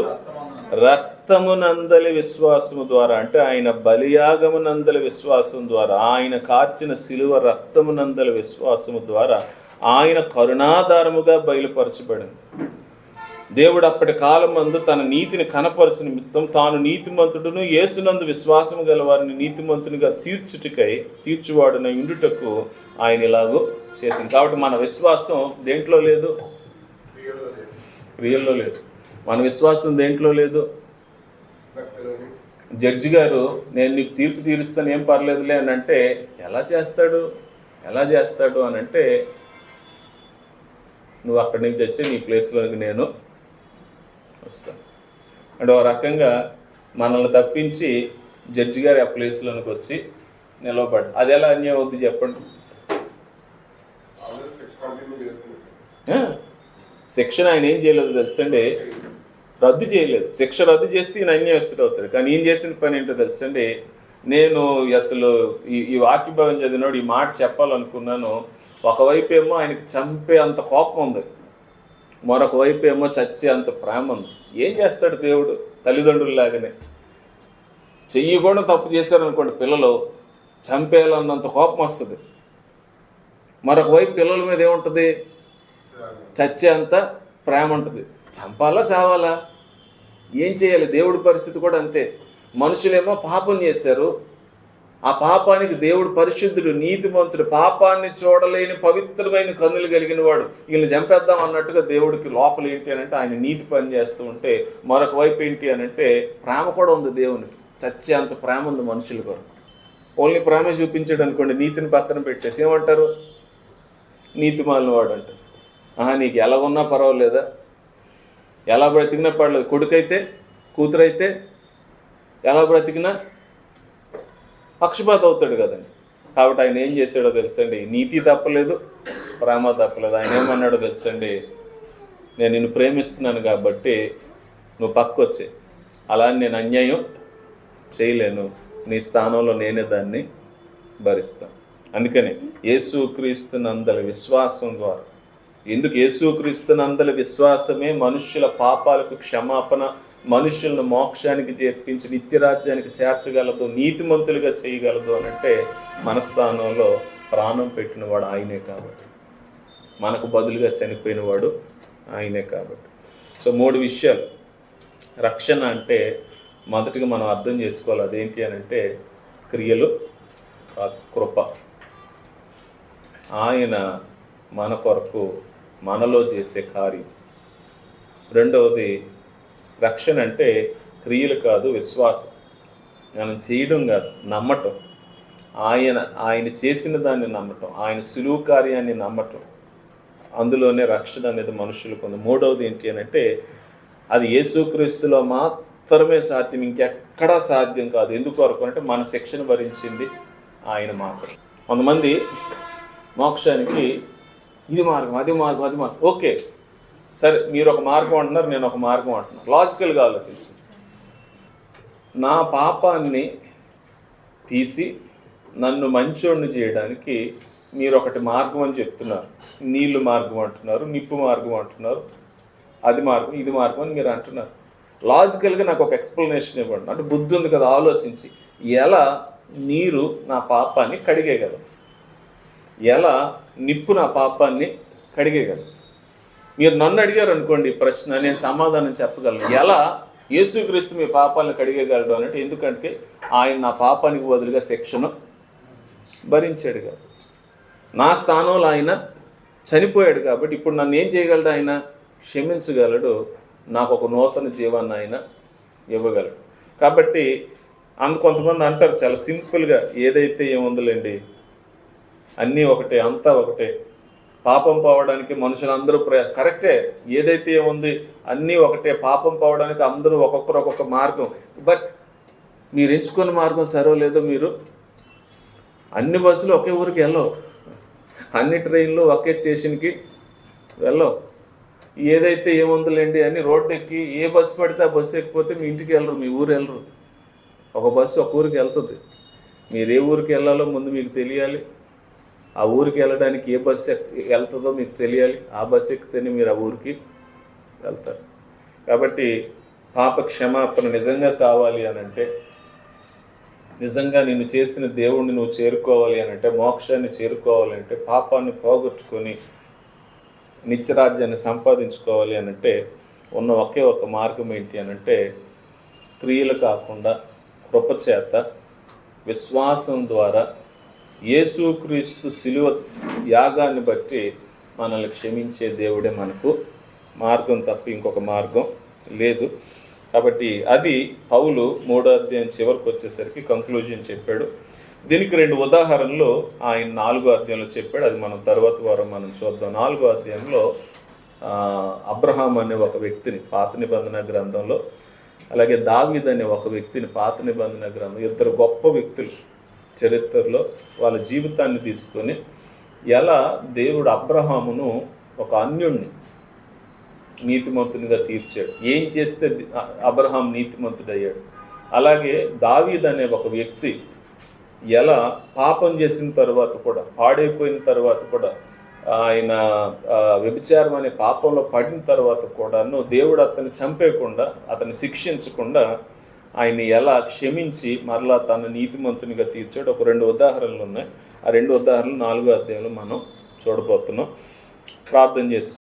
Speaker 1: రక్తమునందలి విశ్వాసము ద్వారా, అంటే ఆయన బలియాగమునందలి విశ్వాసం ద్వారా, ఆయన కార్చిన శిలువ రక్తమునందలి విశ్వాసము ద్వారా ఆయన కరుణాధారముగా బయలుపరచబడింది. దేవుడు అప్పటి కాలం మందు తన నీతిని కనపరచు నిమిత్తం తాను నీతిమంతుడును యేసునందు విశ్వాసము గల వారిని నీతిమంతునిగా తీర్చువాడున ఇండుటకు ఆయన ఇలాగూ చేసింది. కాబట్టి మన విశ్వాసం దేంట్లో లేదు? క్రియల్లో లేదు. మన విశ్వాసం దేంట్లో లేదు? జడ్జి గారు నేను నీకు తీర్పు తీరుస్తాను, ఏం పర్లేదులే అని అంటే ఎలా చేస్తాడు అని అంటే నువ్వు అక్కడి నుంచి వచ్చి నీ ప్లేస్లోకి నేను వస్తాను అంటే ఒక రకంగా మనల్ని తప్పించి జడ్జి గారు ఆ ప్లేస్లోనికి వచ్చి నిలవబడి, అది ఎలా అన్యాయం అవుద్ది చెప్పండి? శిక్షణ ఆయన ఏం చేయలేదు తెలుసండి, రద్దు చేయలేదు. శిక్ష రద్దు చేస్తే ఈయన అన్యాయస్తుడు అవుతాడు. కానీ ఈయన చేసిన పని ఏంటో తెలుసండి, నేను అసలు ఈ వాక్యభావం చదివినోడు ఈ మాట చెప్పాలనుకున్నాను. ఒకవైపు ఏమో ఆయనకి చంపే అంత కోపం ఉంది, మరొక వైపు ఏమో చచ్చే అంత ప్రేమ ఉంది. ఏం చేస్తాడు దేవుడు? తల్లిదండ్రుల్లాగానే చెయ్యి కూడా తప్పు చేశారనుకోండి పిల్లలు, చంపేయాలన్నంత కోపం వస్తుంది. మరొక వైపు పిల్లల మీద ఏముంటుంది? చచ్చే అంత ప్రేమ ఉంటుంది. చంపాలా చావాలా? ఏం చేయాలి? దేవుడి పరిస్థితి కూడా అంతే. మనుషులేమో పాపం చేశారు, ఆ పాపానికి దేవుడు పరిశుద్ధుడు, నీతిమంతుడు, పాపాన్ని చూడలేని పవిత్రమైన కన్నులు కలిగిన వాడు, వీళ్ళని చంపేద్దాం అన్నట్టుగా దేవుడికి లోపల ఏంటి అని అంటే ఆయన నీతి పని చేస్తూ ఉంటే, మరొక వైపు ఏంటి అని అంటే ప్రేమ కూడా ఉంది దేవునికి. చచ్చే అంత ప్రేమ ఉంది మనుషుల కొరకు. ఓన్లీ ప్రేమ చూపించాడు అనుకోండి, నీతిని పక్కన పెట్టేసి ఏమంటారు? నీతి మాలిన వాడు అంటారు. నీకు ఎలా ఉన్నా పర్వాలేదా, ఎలా బ్రతికినా పర్లేదు, కొడుకైతే కూతురైతే ఎలా బ్రతికినా పక్షపాతం అవుతాడు కదండి. కాబట్టి ఆయన ఏం చేశాడో తెలుసండి, నీతి తప్పలేదు, ప్రేమ తప్పలేదు. ఆయన ఏమన్నాడో తెలుసండి, నేను నిన్ను ప్రేమిస్తున్నాను కాబట్టి నువ్వు పక్కొచ్చే, అలా నేను అన్యాయం చేయలేను, నీ స్థానంలో నేనే దాన్ని భరిస్తాను. అందుకని యేసుక్రీస్తునందలి విశ్వాసం ద్వారా, ఎందుకు యేసుక్రీస్తునందలి విశ్వాసమే మనుష్యుల పాపాలకు క్షమాపణ, మనుషులను మోక్షానికి చేర్పించి నిత్యరాజ్యానికి చేర్చగలదు, నీతిమంతులుగా చేయగలదు అని అంటే మన స్థానంలో ప్రాణం పెట్టినవాడు ఆయనే కాబట్టి, మనకు బదులుగా చనిపోయినవాడు ఆయనే కాబట్టి. సో 3 విషయాలు రక్షణ అంటే మొదటిగా మనం అర్థం చేసుకోవాలి. అదేంటి అని అంటే క్రియలు కాదు, కృప. ఆయన మన కొరకు మనలో చేసే కార్యం. రెండవది రక్షణ అంటే క్రియలు కాదు, విశ్వాసం. మనం చేయడం కాదు, నమ్మటం. ఆయన చేసిన దాన్ని నమ్మటం, ఆయన సులువు కార్యాన్ని నమ్మటం, అందులోనే రక్షణ అనేది మనుషులకు ఉంది. మూడవది ఏంటి అని అంటే అది యేసుక్రీస్తులో మాత్రమే సాధ్యం, ఇంకెక్కడా సాధ్యం కాదు. ఎందుకొరకు అంటే మన శిక్షను భరించింది ఆయన మాత్రం. కొంతమంది మోక్షానికి ఇది మార్గం, అది మార్గం, అది మార్గం. ఓకే, సరే, మీరు ఒక మార్గం అంటున్నారు, నేను ఒక మార్గం అంటున్నాను. లాజికల్గా ఆలోచించు. నా పాపాన్ని తీసి నన్ను మంచోడిని చేయడానికి మీరు ఒకటి మార్గం అని చెప్తున్నారు. నీళ్ళు మార్గం అంటున్నారు, నిప్పు మార్గం అంటున్నారు, అది మార్గం, ఇది మార్గం అని మీరు అంటున్నారు. లాజికల్గా నాకు ఒక ఎక్స్ప్లెనేషన్ ఇవ్వండి. అంటే బుద్ధి ఉంది కదా, ఆలోచించి ఎలా నీరు నా పాపాన్ని కడిగేయగలదు, ఎలా నిప్పు నా పాపాన్ని కడిగేయగలదు. మీరు నన్ను అడిగారు అనుకోండి ప్రశ్న, నేను సమాధానం చెప్పగలను. ఎలా యేసుక్రీస్తు మీ పాపాలను కడిగేయగలడు అంటే, ఎందుకంటే ఆయన నా పాపానికి బదులుగా శిక్షను భరించాడు కాబట్టి, నా స్థానంలో ఆయన చనిపోయాడు కాబట్టి ఇప్పుడు నన్ను ఏం చేయగలడు, ఆయన క్షమించగలడు, నాకు ఒక నూతన జీవాన్ని ఆయన ఇవ్వగలడు. కాబట్టి కొంతమంది అంటారు చాలా సింపుల్గా, ఏదైతే ఏముందిలేండి, అన్నీ ఒకటే, అంతా ఒకటే, పాపం పోవడానికి మనుషులందరూ కరెక్టే, ఏదైతే ఏముంది అన్నీ ఒకటే, పాపం పోవడానికి అందరూ ఒక్కొక్కరు ఒక్కొక్క మార్గం. బట్ మీరు ఎంచుకున్న మార్గం సరవలేదో, మీరు అన్ని బస్సులు ఒకే ఊరికి వెళ్ళవు, అన్ని ట్రైన్లు ఒకే స్టేషన్కి వెళ్ళవు. ఏదైతే ఏముందిలేండి అని రోడ్డు ఎక్కి ఏ బస్సు పడితే ఆ బస్సు ఎక్కిపోతే మీ ఇంటికి వెళ్ళరు, మీ ఊరు వెళ్ళరు. ఒక బస్సు ఒక ఊరికి వెళ్తుంది, మీరు ఏ ఊరికి వెళ్ళాలో ముందు మీకు తెలియాలి, ఆ ఊరికి వెళ్ళడానికి ఏ బస్సు వెళ్తుందో మీకు తెలియాలి, ఆ బస్సు ఎక్కితేనే మీరు ఆ ఊరికి వెళ్తారు. కాబట్టి పాప క్షమాపణ నిజంగా కావాలి అని అంటే, నిజంగా నిన్ను చేసిన దేవుణ్ణి నువ్వు చేరుకోవాలి అని అంటే, మోక్షాన్ని చేరుకోవాలి అంటే, పాపాన్ని పోగొట్టుకొని నిత్యరాజ్యాన్ని సంపాదించుకోవాలి అని అంటే ఉన్న ఒకే ఒక మార్గం ఏంటి అని అంటే, క్రియలు కాకుండా కృపచేత విశ్వాసం ద్వారా యేసుక్రీస్తు శిలువ యాగాన్ని బట్టి మనల్ని క్షమించే దేవుడే మనకు మార్గం తప్ప ఇంకొక మార్గం లేదు. కాబట్టి అది పౌలు 3వ అధ్యాయం చివరికి వచ్చేసరికి కంక్లూజన్ చెప్పాడు. దీనికి 2 ఉదాహరణలు ఆయన 4వ అధ్యాయంలో చెప్పాడు. అది మనం తర్వాత వారం మనం చూద్దాం. 4వ అధ్యాయంలో అబ్రహాం అనే ఒక వ్యక్తిని పాత నిబంధన గ్రంథంలో, అలాగే దావీద్ అనే ఒక వ్యక్తిని పాత నిబంధన గ్రంథం, ఇద్దరు గొప్ప వ్యక్తులు చరిత్రలో వాళ్ళ జీవితాన్ని తీసుకొని ఎలా దేవుడు అబ్రహామును ఒక అన్యుణ్ణి నీతిమంతునిగా తీర్చాడు, ఏం చేస్తే అబ్రహాం నీతిమంతుడయ్యాడు. అలాగే దావీద్ అనే ఒక వ్యక్తి ఎలా పాపం చేసిన తర్వాత కూడా, పాడైపోయిన తర్వాత కూడా, ఆయన వ్యభిచారం అనే పాపంలో పడిన తర్వాత కూడాను దేవుడు అతన్ని చంపేయకుండా, అతన్ని శిక్షించకుండా ఆయన్ని ఎలా క్షమించి మరలా తన నీతిమంతునిగా తీర్చాడు. ఒక 2 ఉదాహరణలు ఉన్నాయి. ఆ 2 ఉదాహరణలు 4వ అధ్యాయంలో మనం చూడబోతున్నాం. ప్రార్థన చేసుకుంటాం.